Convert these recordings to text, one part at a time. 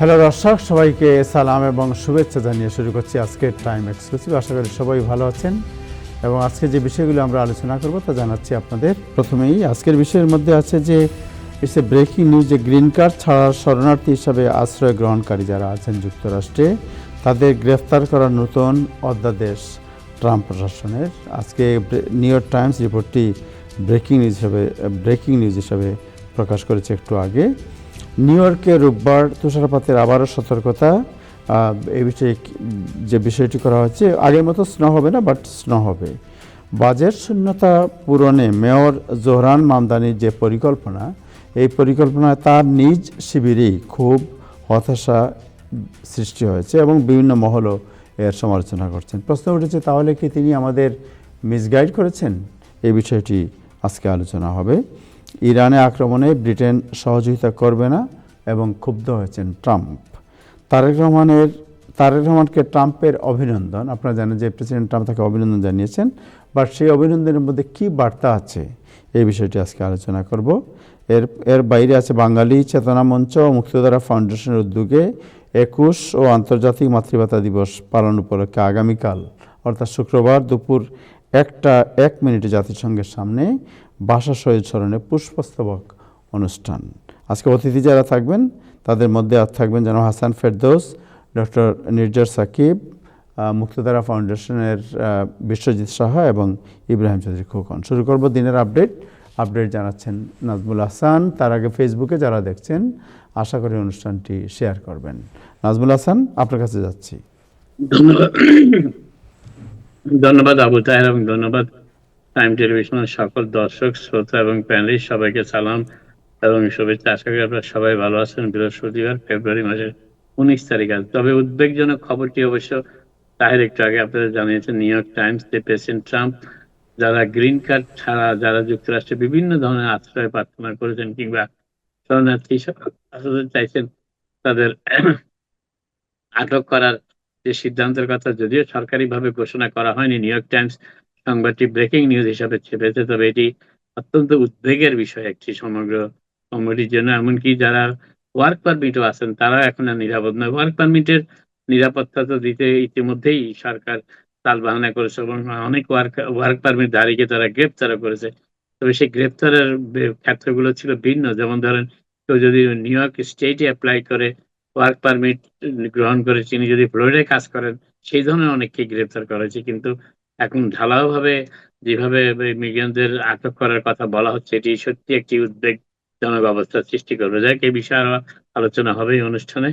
Hello দর্শক, সবাইকে সালাম এবং শুভেচ্ছা জানিয়ে শুরু করছি আজকের টাইম এক্সক্লুসিভ। আশা করি সবাই ভালো আছেন এবং আজকে যে বিষয়গুলো আমরা আলোচনা করব তা জানাচ্ছি আপনাদের। প্রথমেই আজকের বিষয়ের মধ্যে আছে যে ইটস এ ব্রেকিং নিউজ, যে গ্রিন কার্ড ছাড়া শরণার্থী হিসাবে আশ্রয় গ্রহণকারী যারা আছেন যুক্তরাষ্ট্রে তাদের গ্রেফতার করার নতুন অধ্যাদেশ ট্রাম্প প্রশাসনের। আজকে নিউ ইয়র্ক টাইমস রিপোর্টটি ব্রেকিং নিউজ হিসাবে প্রকাশ করেছে একটু আগে। নিউ ইয়র্কে রোববার তুষারপাতের আবারও সতর্কতা। এই বিষয়ে যে বিষয়টি করা হচ্ছে, আগের মতো স্নো হবে না, বাট স্নো হবে। বাজেট শূন্যতা পূরণে মেয়র জোহরান মামদানির যে পরিকল্পনা, এই পরিকল্পনায় তার নিজ শিবিরেই খুব হতাশা সৃষ্টি হয়েছে এবং বিভিন্ন মহলও এর সমালোচনা করছেন। প্রশ্ন উঠেছে, তাহলে কি তিনি আমাদের মিসগাইড করেছেন? এই বিষয়টি আজকে আলোচনা হবে। ইরানে আক্রমণে ব্রিটেন সহযোগিতা করবে না এবং ক্ষুব্ধ হয়েছেন ট্রাম্প। তারেক রহমানকে ট্রাম্পের অভিনন্দন। আপনারা জানেন যে প্রেসিডেন্ট ট্রাম্প তাকে অভিনন্দন জানিয়েছেন, বাট সেই অভিনন্দনের মধ্যে কী বার্তা আছে এই বিষয়টি আজকে আলোচনা করব। এর বাইরে আছে বাঙালি চেতনা মঞ্চ ও মুক্তিযোদ্ধা ফাউন্ডেশনের উদ্যোগে 21 ও আন্তর্জাতিক মাতৃভাষা দিবস পালন উপলক্ষে আগামীকাল অর্থাৎ শুক্রবার দুপুর 1টা 1 মিনিটে জাতিসংঘের সামনে ভাষা শহীদ স্মরণে পুষ্পস্তবক অনুষ্ঠান। আজকে অতিথি যারা থাকবেন তাদের মধ্যে থাকবেন যেন হাসান ফেরদৌস, ডক্টর নির্জার সাকিব, মুক্তিযোদ্ধা ফাউন্ডেশনের বিশ্বজিৎ সাহা এবং ইব্রাহিম চৌধুরী খোকন। শুরু করব দিনের আপডেট জানাচ্ছেন নাজমুল হাসান। তার আগে ফেসবুকে যারা দেখছেন আশা করি অনুষ্ঠানটি শেয়ার করবেন। নাজমুল হাসান, আপনার কাছে যাচ্ছি। ধন্যবাদ আবু তাহের এবং ধন্যবাদ টাইম টেলিভিশনের সকল দর্শক শ্রোতা এবং প্যানেলিস্ট, সবাইকে সালাম এবং শুভেচ্ছা। আশা করি আপনারা সবাই ভালো আছেন। বৃহস্পতিবার ফেব্রুয়ারি মাসের 19 তারিখ। তবে উদ্বেগজনক খবরটি অবশ্য তাহের একটু আগে আপনাদের জানিয়েছেন নিউ ইয়র্ক টাইমস, যে প্রেসিডেন্ট ট্রাম্প যারা গ্রিন কার্ড ছাড়া যারা যুক্তরাষ্ট্রে বিভিন্ন ধরনের আশ্রয় প্রার্থনা করেছেন কিংবা শরণার্থী হিসেবে চাইছেন, তাদের আটক করার যে সিদ্ধান্তের কথা যদিও সরকারিভাবে ঘোষণা করা হয়নি, নিউ ইয়র্ক টাইমস সংবাদটি ব্রেকিং নিউজ হিসাবে ছেপেছে। তবে এটি অত্যন্ত উদ্বেগের বিষয় একটি সমগ্র কমিউনিটির জন্য। এমনকি যারা ওয়ার্ক পারমিটও আছেন তারা এখন আর নিরাপদ নয়। ওয়ার্ক পারমিটের নিরাপত্তা তো দিতে ইতিমধ্যেই সরকার তালবাহানা করেছে এবং অনেক ওয়ার্ক পারমিট ধারীকে তারা গ্রেপ্তারও করেছে। তবে সেই গ্রেপ্তারের ক্ষেত্রগুলো ছিল ভিন্ন। যেমন ধরেন, কেউ যদি নিউ ইয়র্ক স্টেটে অ্যাপ্লাই করে ওয়ার্ক পারমিট গ্রহণ করে তিনি যদি ফ্লোরিডায় কাজ করেন, সেই ধরনের অনেককে গ্রেপ্তার করা হয়েছে। কিন্তু এখন ঢালাওভাবে যেভাবে ইমিগ্রেন্টদের আটক করার কথা বলা হচ্ছে, এটি সত্যি একটি উদ্বেগজনক অবস্থার সৃষ্টি করবে। যাক, এই বিষয়ে আরো আলোচনা হবে এই অনুষ্ঠানে।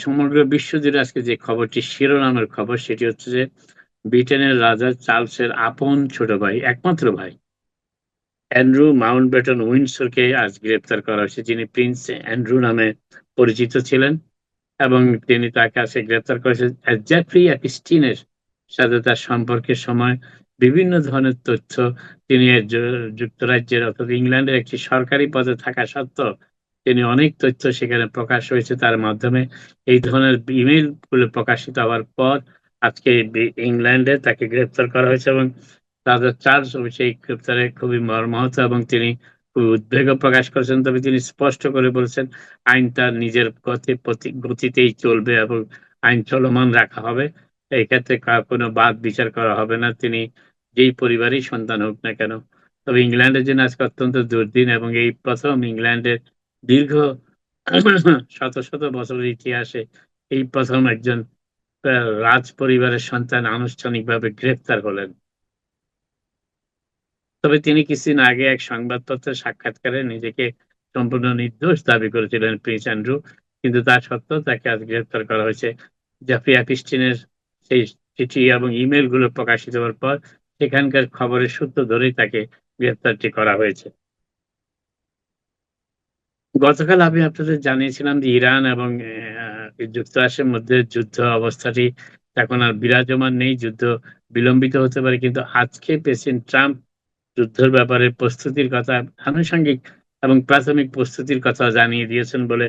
সমগ্র বিশ্ব জুড়ে আজকে যে খবরটি শিরোনামের খবর, সেটি হচ্ছে যে ব্রিটেনের রাজা চার্লসের আপন ছোট ভাই, একমাত্র ভাই অ্যান্ড্রু মাউন্টব্যাটেন উইন্ডসরকে আজ গ্রেপ্তার করা হয়েছে, যিনি প্রিন্স অ্যান্ড্রু নামে পরিচিত ছিলেন। এবং তিনি তার কাছে গ্রেপ্তার করেছেন জেফ্রি অ্যাপিস্টিনের সাথে তার সম্পর্কের সময় বিভিন্ন ধরনের তথ্য তিনি যুক্তরাজ্যের অর্থাৎ ইংল্যান্ডের একটি সরকারি পদে থাকা সত্ত্বেও তিনি অনেক তথ্য সেখানে প্রকাশ হয়েছে তার মাধ্যমে। এই ধরনের ইমেইল গুলো প্রকাশিত হওয়ার পর আজকে ইংল্যান্ডে তাকে গ্রেপ্তার করা হয়েছে এবং রাজা চার্লস সেই গ্রেপ্তারে খুবই মর্মাহত এবং তিনি খুবই উদ্বেগ প্রকাশ করেছেন। তবে তিনি স্পষ্ট করে বলেছেন আইন তার নিজের গতিতেই চলবে এবং আইন চলমান রাখা হবে। এই ক্ষেত্রে কোনো বাদ বিচার করা হবে না, তিনি যেই পরিবারই সন্তান হোক না কেন। তবে ইংল্যান্ডের জন্য আজকে অত্যন্ত দুর্দিন এবং এই প্রথম ইংল্যান্ডের দীর্ঘ শত শত বছরের ইতিহাসে এই প্রথম একজন রাজ পরিবারের সন্তান আনুষ্ঠানিকভাবে গ্রেপ্তার হলেন। তবে তিনি কিছুদিন আগে এক সংবাদপত্রের সাক্ষাৎকারে নিজেকে সম্পূর্ণ নির্দোষ দাবি করেছিলেন প্রিন্স অ্যান্ড্রু, কিন্তু তা সত্ত্বেও তাকে আজ গ্রেপ্তার করা হয়েছে। জেফ্রি অ্যাপিস্টিনের সেই চিঠি এবং ইমেল গুলো প্রকাশিত হওয়ার পর সেখানকার খবরের সূত্র ধরেই তাকে গ্রেপ্তারটি করা হয়েছে। গতকাল আমি আপনাদের জানিয়েছিলাম যে ইরান এবং যুক্তরাষ্ট্রের মধ্যে যুদ্ধ অবস্থাটি এখন আর বিরাজমান নেই, যুদ্ধ বিলম্বিত হতে পারে। কিন্তু আজকে প্রেসিডেন্ট ট্রাম্প যুদ্ধের ব্যাপারে প্রস্তুতির কথা, আনুষঙ্গিক এবং প্রাথমিক প্রস্তুতির কথা জানিয়ে দিয়েছেন বলে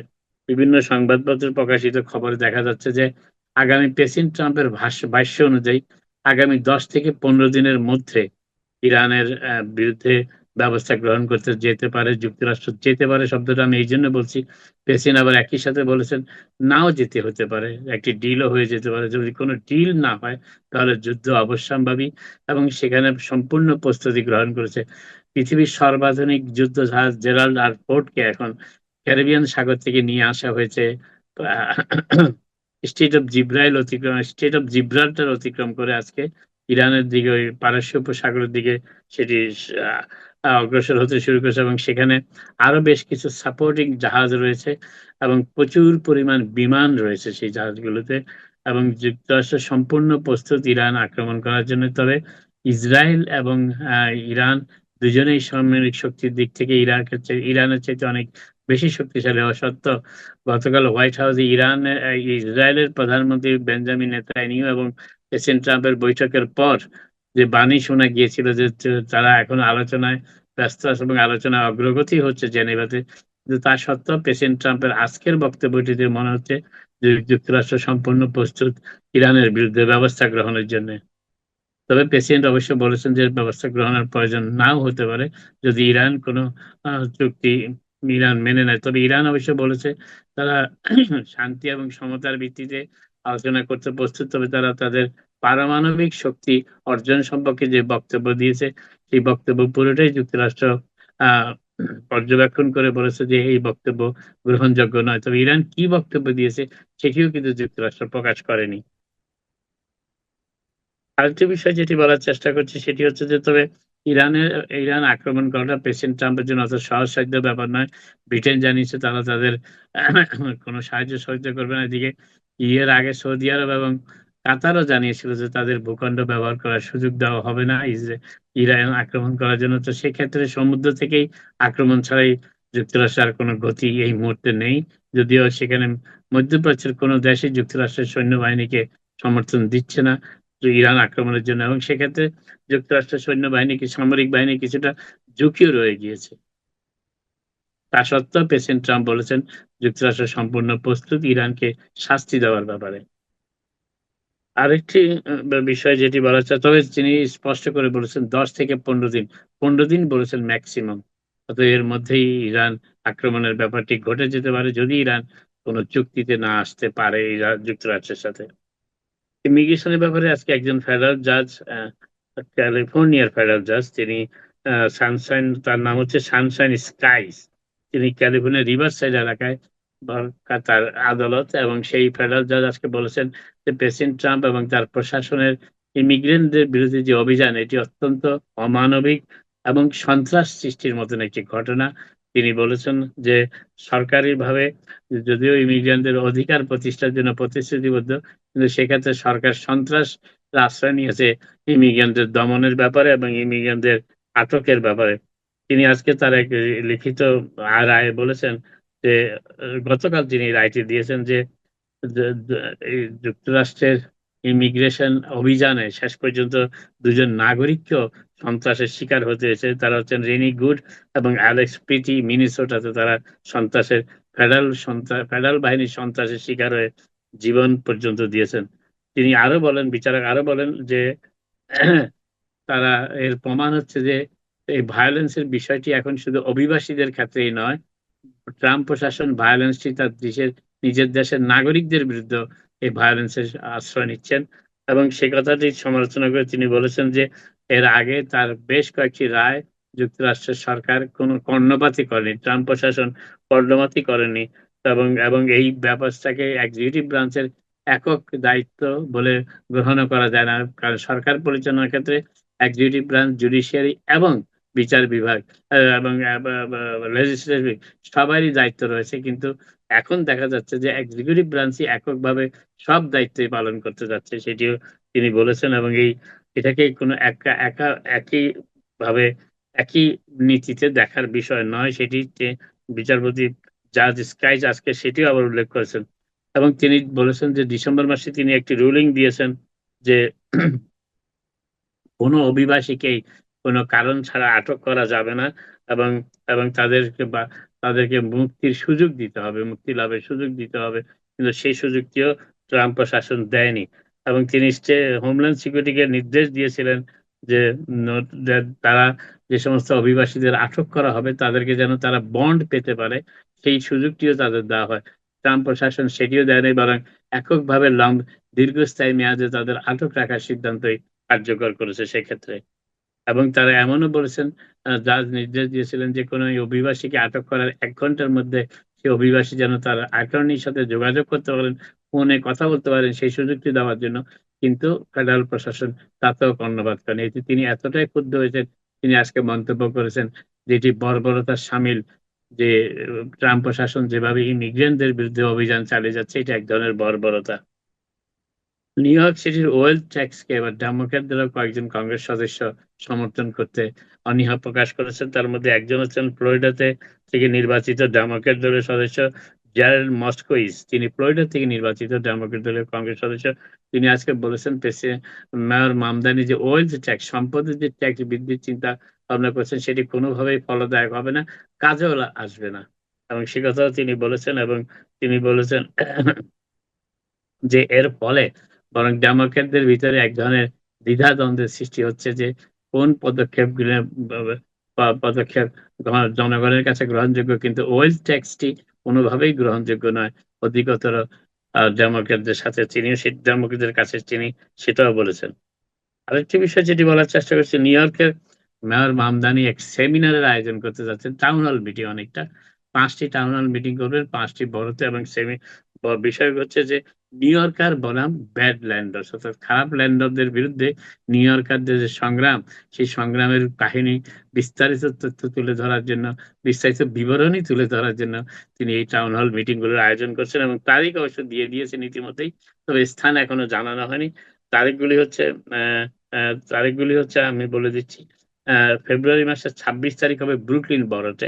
বিভিন্ন সংবাদপত্রে প্রকাশিত খবরে দেখা যাচ্ছে যে আগামী প্রেসিডেন্ট ট্রাম্পের ভাষ্য অনুযায়ী আগামী 10 থেকে 15 দিনের মধ্যে ইরানের বিরুদ্ধে ব্যবস্থা গ্রহণ করতে যেতে পারে, যুক্তরাষ্ট্র যেতে পারে শব্দটা আমি এইজন্য বলছি। প্রেসিডেন্ট আবার একই সাথে বলেছেন, নাও যেতে হতে পারে। একটি ডিলও হয়ে যেতে পারে। যদি কোন ডিল না হয় তাহলে যুদ্ধ অবশ্যম্ভাবী এবং সেখানে সম্পূর্ণ প্রস্তুতি গ্রহণ করেছে। পৃথিবীর সর্বাধুনিক যুদ্ধ জাহাজ জেরাল্ড আর ফোর্ডকে এখন ক্যারিবিয়ান সাগর থেকে নিয়ে আসা হয়েছে। আ স্ট্রেট অফ জিব্রাল্টার অতিক্রম করে আজকে ইরানের দিকে ওই পারস্য উপসাগরের দিকে সেটি আ অগ্রসর হতে শুরু করেছে এবং সেখানে আরো বেশ কিছু সাপোর্টিং জাহাজ রয়েছে এবং প্রচুর পরিমাণ বিমান রয়েছে সেই জাহাজগুলোতে এবং যুক্তরাষ্ট্র সম্পূর্ণ প্রস্তুত ইরান আক্রমণ করার জন্য। তবে ইসরায়েল এবং ইরান দুজনেই সামরিক শক্তির দিক থেকে ইরানের চাইতে অনেক বেশি শক্তিশালী হওয়া সত্ত্বেও গতকাল হোয়াইট হাউসে ইসরায়েলের প্রধানমন্ত্রী বেঞ্জামিন নেতানিয়াহু এবং প্রেসিডেন্ট ট্রাম্পের বৈঠকের পর যে বাণী শোনা গিয়েছিল যে তারা এখনো আলোচনায় ব্যস্ত আছে এবং আলোচনায় অগ্রগতি হচ্ছে জেনেভাতে। কিন্তু তা সত্ত্বেও প্রেসিডেন্ট ট্রাম্পের আজকের বক্তব্যটিতে মনে হচ্ছে যে যুক্তরাষ্ট্র সম্পূর্ণ প্রস্তুত ইরানের বিরুদ্ধে ব্যবস্থা গ্রহণের জন্য। তবে প্রেসিডেন্ট অবশ্য বলেছেন যে ব্যবস্থা গ্রহণের প্রয়োজন নাও হতে পারে যদি ইরান কোনো চুক্তি ইরান মেনে নেয়। তবে ইরান অবশ্য বলেছে তারা শান্তি এবং সমতার ভিত্তিতে আলোচনা করতে প্রস্তুত। তবে তারা তাদের পারমাণবিক শক্তি অর্জন সম্পর্কে যে বক্তব্য দিয়েছে সেই বক্তব্য পুরোটাই যুক্তরাষ্ট্র আহ পর্যবেক্ষণ করে বলেছে যে এই বক্তব্য গ্রহণযোগ্য নয়। তবে ইরান কি বক্তব্য দিয়েছে সেটিও কিন্তু যুক্তরাষ্ট্র প্রকাশ করেনি। আরেকটি বিষয় যেটি বলার চেষ্টা করছি সেটি হচ্ছে যে তবে ইরানের ইরান আক্রমণ করাটা প্রেসিডেন্ট ট্রাম্পের জন্য অত সহজসাধ্য ব্যাপার নয়। ব্রিটেন জানিয়েছে তারা তাদের কোনো সাহায্য সহযোগিতা করবে না। এদিকে এর আগে সৌদি আরব এবং কাতারও জানিয়েছিল যে তাদের ভূখণ্ড ব্যবহার করার সুযোগ দেওয়া হবে না ইরান আক্রমণ করার জন্য। তো সেক্ষেত্রে সমুদ্র থেকেই আক্রমণ ছাড়াই যুক্তরাষ্ট্রের আর কোনো গতি এই মুহূর্তে নেই। যদিও সেখানে মধ্যপ্রাচ্যের কোনো দেশই যুক্তরাষ্ট্রের সৈন্যবাহিনীকে সমর্থন দিচ্ছে না ইরান আক্রমণের জন্য এবং সেক্ষেত্রে যুক্তরাষ্ট্রের সৈন্যবাহিনী সামরিক বাহিনী কিছুটা ঝুঁকিও রয়ে গিয়েছে। তা সত্ত্বেও প্রেসিডেন্ট ট্রাম্প বলেছেন যুক্তরাষ্ট্র সম্পূর্ণ প্রস্তুত ইরানকে শাস্তি দেওয়ার ব্যাপারে। আরেকটি বিষয় যেটি বলা হচ্ছে তবে তিনি স্পষ্ট করে বলেছেন ১০ থেকে ১৫ দিন। ১৫ দিন বলেছেন ম্যাক্সিমাম। অতএব এর মধ্যেই ইরান আক্রমণের ব্যাপারটি ঘটে যেতে পারে যদি ইরান কোন চুক্তিতে না আসতে পারে যুক্তরাষ্ট্রের সাথে। ইমিগ্রেশনের ব্যাপারে আজকে একজন ফেডারেল জাজ ক্যালিফোর্নিয়ার ফেডারেল জাজ তিনি তার নাম হচ্ছে সানশাইন স্কাইস। তিনি ক্যালিফোর্নিয়ার রিভারসাইড এলাকায় তার আদালত এবং সেই ফেডারেল জাজ আজকে বলেছেন যে প্রেসিডেন্ট ট্রাম্প এবং তার প্রশাসনের ইমিগ্রেন্টদের বিরুদ্ধে যে অভিযান এটি অত্যন্ত অমানবিক এবং সন্ত্রাস সৃষ্টির মতন একটি ঘটনা। তিনি বলেছেন যে সরকারিভাবে যদিও ইমিগ্রেন্টদের অধিকার প্রতিষ্ঠার জন্য প্রতিশ্রুতিবদ্ধ কিন্তু সেক্ষেত্রে সরকার সন্ত্রাস আশ্রয় নিয়েছে ইমিগ্রেন্টদের দমনের ব্যাপারে এবং ইমিগ্রেন্টদের আটকের ব্যাপারে। তিনি আজকে তার এক লিখিত রায়ে বলেছেন যে গতকাল তিনি রায়টি দিয়েছেন যে এই যুক্তরাষ্ট্রের ইমিগ্রেশন অভিযানে শেষ পর্যন্ত ২ জন নাগরিককেও সন্ত্রাসের শিকার হতে হয়েছে। তারা হচ্ছেন রেনি গুড এবং অ্যালেক্স পিটি মিনেসোটাতে তারা সন্ত্রাসের ফেডারেল বাহিনীর সন্ত্রাসের শিকার হয়ে জীবন পর্যন্ত দিয়েছেন। তিনি আরো বলেন, বিচারক আরো বলেন যে তারা এর প্রমাণ হচ্ছে যে এই ভায়োলেন্স এর বিষয়টি এখন শুধু অভিবাসীদের ক্ষেত্রেই নয়, ট্রাম্প প্রশাসন ভায়োলেন্সটি তার নিজের দেশের নাগরিকদের বিরুদ্ধেও এই ভায়োলেন্সের আশ্রয় নিচ্ছেন এবং সে কথাটি সমালোচনা করে তিনি বলেছেন যে এর আগে তার বেশ কয়েকটি রায় যুক্তরাষ্ট্রের সরকার কোনো কর্ণপাতই করেনি। ট্রাম্প প্রশাসন কর্ণপাতই করেনি এবং এই ব্যবস্থাকে এক্সিকিউটিভ ব্রাঞ্চের একক দায়িত্ব বলে গ্রহণও করা যায় না। কারণ সরকার পরিচালনার ক্ষেত্রে এক্সিকিউটিভ ব্রাঞ্চ, জুডিশিয়ারি এবং বিচার বিভাগ এবং লেজিসলেটিভ সবারই দায়িত্ব রয়েছে। কিন্তু এখন দেখা যাচ্ছে যে এক্সিকিউটিভ ব্রাঞ্চই এককভাবে সব দায়িত্বই পালন করতে যাচ্ছে। সেটিও তিনি বলেছেন এবং এটাকে কোনো একই ভাবে একই নীতিতে দেখার বিষয় নয়। সেটি বিচারপতি জাজ স্কাইস আজকে সেটিও আবার উল্লেখ করেছেন। এবং তিনি বলেছেন যে ডিসেম্বর মাসে তিনি একটি রুলিং দিয়েছেন যে কোনো অভিবাসীকেই কোনো কারণ ছাড়া আটক করা যাবে না এবং এবং তাদেরকে মুক্তির সুযোগ দিতে হবে, মুক্তি লাভের সুযোগ দিতে হবে। কিন্তু সেই সুযোগটিও ট্রাম্প প্রশাসন দেয়নি। এবং তিনি হোমল্যান্ড সিকিউরিটিকে নির্দেশ দিয়েছিলেন যে তারা যে সমস্ত অভিবাসীদের আটক করা হবে তাদেরকে যেন তারা বন্ড পেতে পারে সেই সুযোগটিও তাদের দেওয়া হয়। ট্রাম্প প্রশাসন সেটিও দেয় নাই, বরং এককভাবে দীর্ঘস্থায়ী মেয়াদে তাদের আটক রাখার সিদ্ধান্তই কার্যকর করেছে সেক্ষেত্রে। এবং তারা এমনও বলেছেন, জাজ নির্দেশ দিয়েছিলেন যে কোনো অভিবাসীকে আটক করার ১ ঘন্টার মধ্যে সে অভিবাসী যেন তার অ্যাটর্নির সাথে যোগাযোগ করতে পারেন, ফোনে কথা বলতে পারেন সেই সুযোগটি দেওয়ার জন্য। কিন্তু ফেডারেল প্রশাসন তাতেও কর্ণপাত করেনি। এতে তিনি এতটাই ক্ষুব্ধ হয়েছেন, তিনি আজকে মন্তব্য করেছেন যে এটি বর্বরতার শামিল, যে ট্রাম্প প্রশাসন যেভাবে ইমিগ্রেন্টদের বিরুদ্ধে অভিযান চালিয়ে যাচ্ছে এটা এক ধরনের বর্বরতা। নিউ ইয়র্ক সিটির ওয়েলথ ট্যাক্সকে এবার ডেমোক্র্যাটদেরও কয়েকজন কংগ্রেস সদস্য সমর্থন করতে অনীহা প্রকাশ করেছেন। তার মধ্যে একজন হচ্ছেন ফ্লোরিডাতে থেকে নির্বাচিত ডেমোক্র্যাট দলের সদস্য জেরাল্ড মস্কোইজ। তিনি ফ্লোরিডা থেকে নির্বাচিত ডেমোক্র্যাট দলের কংগ্রেস সদস্য। তিনি আজকে বলেছেন মেয়র মামদানি যে ওয়েলথ ট্যাক্স, সম্পদের যে ট্যাক্স বৃদ্ধির চিন্তা ভাবনা করছেন সেটি কোনোভাবেই ফলদায়ক হবে না, কাজেও আসবে না। এবং সে কথাও তিনি বলেছেন, এবং তিনি বলেছেন যে এর ফলে বরং ডেমোক্র্যাটদের ভিতরে এক ধরনের দ্বিধাদ্বন্দ্বের সৃষ্টি হচ্ছে যে কোন পদক্ষেপগুলো পদক্ষেপ জনগণের কাছে গ্রহণযোগ্য, কিন্তু ওয়েলথ ট্যাক্সটি কোনোভাবেই গ্রহণযোগ্য নয় অধিকতর ডেমোক্র্যাটদের সাথে। তিনিও সেই ডেমোক্র্যাটদের কাছে তিনি সেটাও বলেছেন। আরেকটি বিষয় যেটি বলার চেষ্টা করছি, নিউ ইয়র্কের মেয়র মামদানি এক সেমিনারের আয়োজন করতে যাচ্ছেন, টাউন হল মিটিং। অনেকটা 5টি টাউন হল মিটিং করবেন 5টি বড়তে, এবং বিষয় হচ্ছে যে নিউ ইয়র্কার বনাম ব্যাড ল্যান্ডার্স, অর্থাৎ খারাপ ল্যান্ডারদের বিরুদ্ধে নিউ ইয়র্কারদের যে সংগ্রাম, সেই সংগ্রামের কাহিনী বিস্তারিত তথ্য তুলে ধরার জন্য, বিস্তারিত বিবরণী তুলে ধরার জন্য তিনি এই টাউন হল মিটিং গুলোর আয়োজন করছেন, এবং তারিখ অবশ্য দিয়ে দিয়েছেন ইতিমধ্যেই, তবে স্থান এখনো জানানো হয়নি। তারিখগুলি হচ্ছে আমি বলে দিচ্ছি। ফেব্রুয়ারি মাসের 26 তারিখ হবে ব্রুকলিন বরোতে,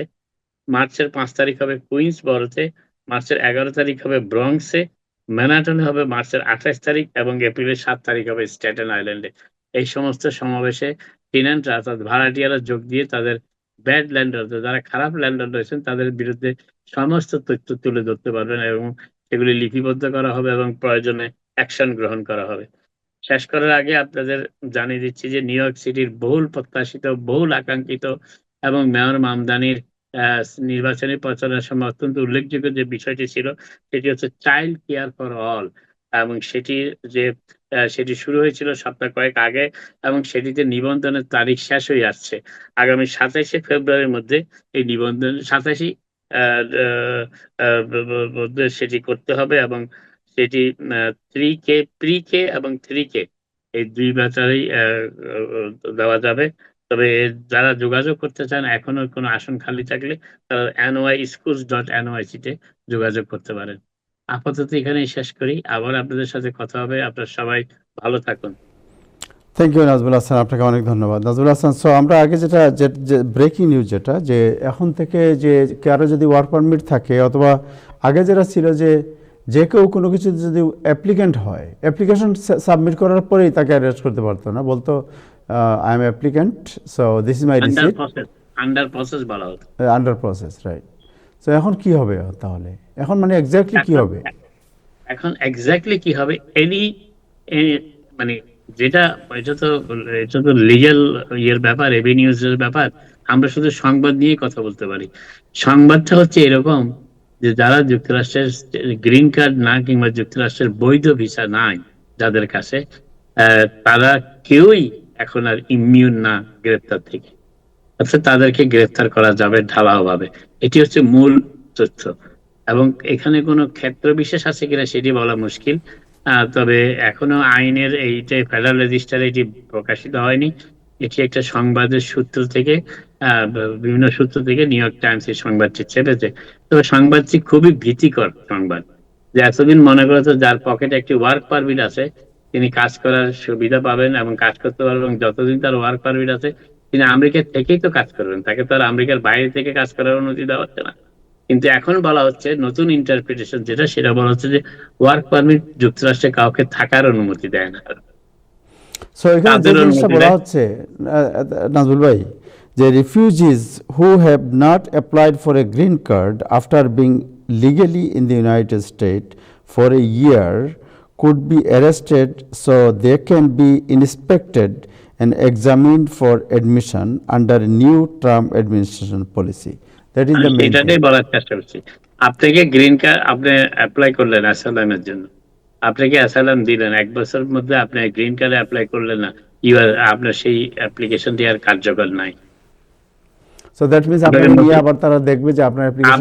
মার্চের 5 তারিখ হবে কুইন্স বরোতে, মার্চের 11 তারিখ হবে ব্রঙ্কসে, ম্যানহাটনে হবে মার্চের 28 তারিখ, এবং এপ্রিলের 7 তারিখ হবে স্ট্যাটেন আইল্যান্ডে। এই সমস্ত সমাবেশে টেনেন্টরা অর্থাৎ ভাড়াটিয়ারা যোগ দিয়ে তাদের ব্যাড ল্যান্ডার, যারা খারাপ ল্যান্ডার রয়েছেন তাদের বিরুদ্ধে সমস্ত তথ্য তুলে ধরতে পারবেন, এবং সেগুলি লিপিবদ্ধ করা হবে এবং প্রয়োজনে অ্যাকশন গ্রহণ করা হবে। শেষ করার আগে আপনাদের জানিয়ে দিচ্ছি যে নিউ ইয়র্ক সিটির বহুল প্রত্যাশিত, বহুল আকাঙ্ক্ষিত এবং মেয়র মামদানির নির্বাচনী প্রচারের সময় অত্যন্ত উল্লেখযোগ্য যে বিষয়টি ছিল সেটি হচ্ছে চাইল্ড কেয়ার ফর অল, এবং সেটি শুরু হয়েছিল সপ্তাহ কয়েক আগে, এবং সেটিতে নিবন্ধনের তারিখ শেষ হয়ে আসছে। আগামী 27শে ফেব্রুয়ারির মধ্যে এই নিবন্ধন 87 মধ্যে সেটি করতে হবে, এবং সেটি 3K প্রি-কে এবং 3K এই 2 ব্যাচারেই দেওয়া যাবে। তবে যারা যোগাযোগ করতে চান এখনো কোনো আসন খালি থাকলে তারা nyschools.nyc তে যোগাযোগ করতে পারেন। আপাতত এখানেই শেষ করি। আবার আপনাদের সাথে কথা হবে। আপনারা সবাই ভালো থাকুন। থ্যাংক ইউ নাজমুল হাসান, আপনাকে অনেক ধন্যবাদ নাজমুল হাসান। সো আমরা আগে যেটা ব্রেকিং নিউজ যেটা, যে এখন থেকে যে কারো যদি ওয়ার্ক পারমিট থাকে, অথবা আগে যেটা ছিল যে কেউ কোনো কিছু যদি অ্যাপ্লিক্যান্ট হয়, অ্যাপ্লিকেশন সাবমিট করার পরেই তাকে অ্যারেস্ট করতে পারতো না, বলতো I am applicant, so this is my receipt, under process বলা হতো, আন্ডার প্রসেস, রাইট। সো এখন কি হবে তাহলে? এখন মানে এক্স্যাক্টলি কি হবে? এখন এক্স্যাক্টলি কি হবে, মানে এটা তো লিগ্যাল ইয়ের ব্যাপার, রেভিনিউজ এর ব্যাপার। আমরা শুধু সংবাদ নিয়ে কথা বলতে পারি। সংবাদটা হচ্ছে এরকম যে যারা যুক্তরাষ্ট্রের গ্রিন কার্ড না কিংবা যুক্তরাষ্ট্রের বৈধ ভিসা নাই যাদের কাছে, তারা কেউই এখন আর ইমিউন না গ্রেফতার থেকে, অর্থাৎ তাদেরকে গ্রেফতার করা যাবে ঢালাও ভাবে। এটি হচ্ছে মূল তথ্য, এবং এখানে কোনো ক্ষেত্র বিশেষ আছে কিনা সেটি বলা মুশকিল। তবে এখনো আইনের এইটাই ফেডারেল রেজিস্টারে এটি প্রকাশিত হয়নি। এটি একটা সংবাদের সূত্র থেকে, বিভিন্ন সূত্র থেকে নিউ ইয়র্ক টাইমস এই সংবাদটি ছেপেছে। তবে সংবাদটি খুবই ভীতিকর সংবাদ, যে এতদিন মনে করতো যার পকেটে একটি ওয়ার্ক পারমিট আছে তিনি কাজ করার সুবিধা পাবেন এবং কাজ করতে পারবেন, এবং যতদিন তার ওয়ার্ক পারমিট আছে তিনি আমেরিকা থেকেই তো কাজ করবেন, তাকে তো আর আমেরিকার বাইরে থেকে কাজ করার অনুমতি দেওয়া হচ্ছে না। কিন্তু এখন বলা হচ্ছে নতুন ইন্টারপ্রিটেশন যেটা, সেটা বলা হচ্ছে যে ওয়ার্ক পারমিট যুক্তরাষ্ট্রে কাউকে থাকার অনুমতি দেয় না। সো এখানে যে জিনিসটা বলা হচ্ছে নাজমুল ভাই, যে refugees who have not applied for a green card after being legally in the United State for a year could be arrested, so they can be inspected and examined for admission under new term administration policy. That is the main এটাই thing. বলার চেষ্টা করছি। আপনাকে green card আপনি apply করলেন অ্যাসাইলামের জন্য, আপনাকে asylum দিলেন, 1 বছরের মধ্যে আপনি গ্রিন কার্ডে অ্যাপ্লাই করলেন না, আপনার সেই অ্যাপ্লিকেশনটি আর কার্যকর নাই। So that means আপনাকে নিয়ে আবার তারা দেখবে যে আপনার অ্যাপ্লিকেশন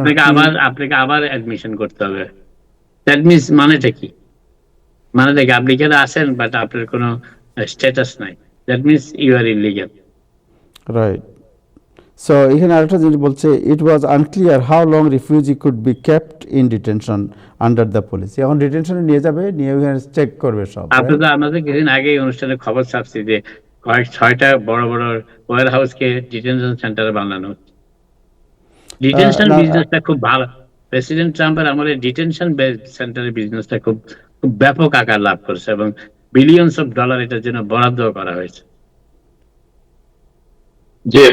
আপনাকে আবার অ্যাডমিশন করতে হবে। দ্যাট মিন্স মানেটা কি? মানেটা কি আপনি এখানে আছেন বাট আপনার কোনো স্ট্যাটাস নাই, that means you are illegal. Right. So এখানে আরেকটা জিনিস বলছে, it was unclear how long refugee could be kept in detention under the policy. এখন ডিটেনশনে নিয়ে যাবে, নিয়ে ওখানে চেক করবে সব। আপনি তো আমাদের কিছুদিন আগে অনুষ্ঠানে খবর ছাপছি যে 6টা বড় বড় ওয়ার হাউসকে ডিটেনশন সেন্টারে বানানো হচ্ছে। ডিটেনশন বিজনেসটা খুব ভালো, প্রেসিডেন্ট ট্রাম্পের আমলে ডিটেনশন সেন্টারের বিজনেসটা খুব ব্যাপক আকার লাভ করেছে এবং বিলিয়নস অফ ডলার এটার জন্য বরাদ্দ করা হয়েছে। জি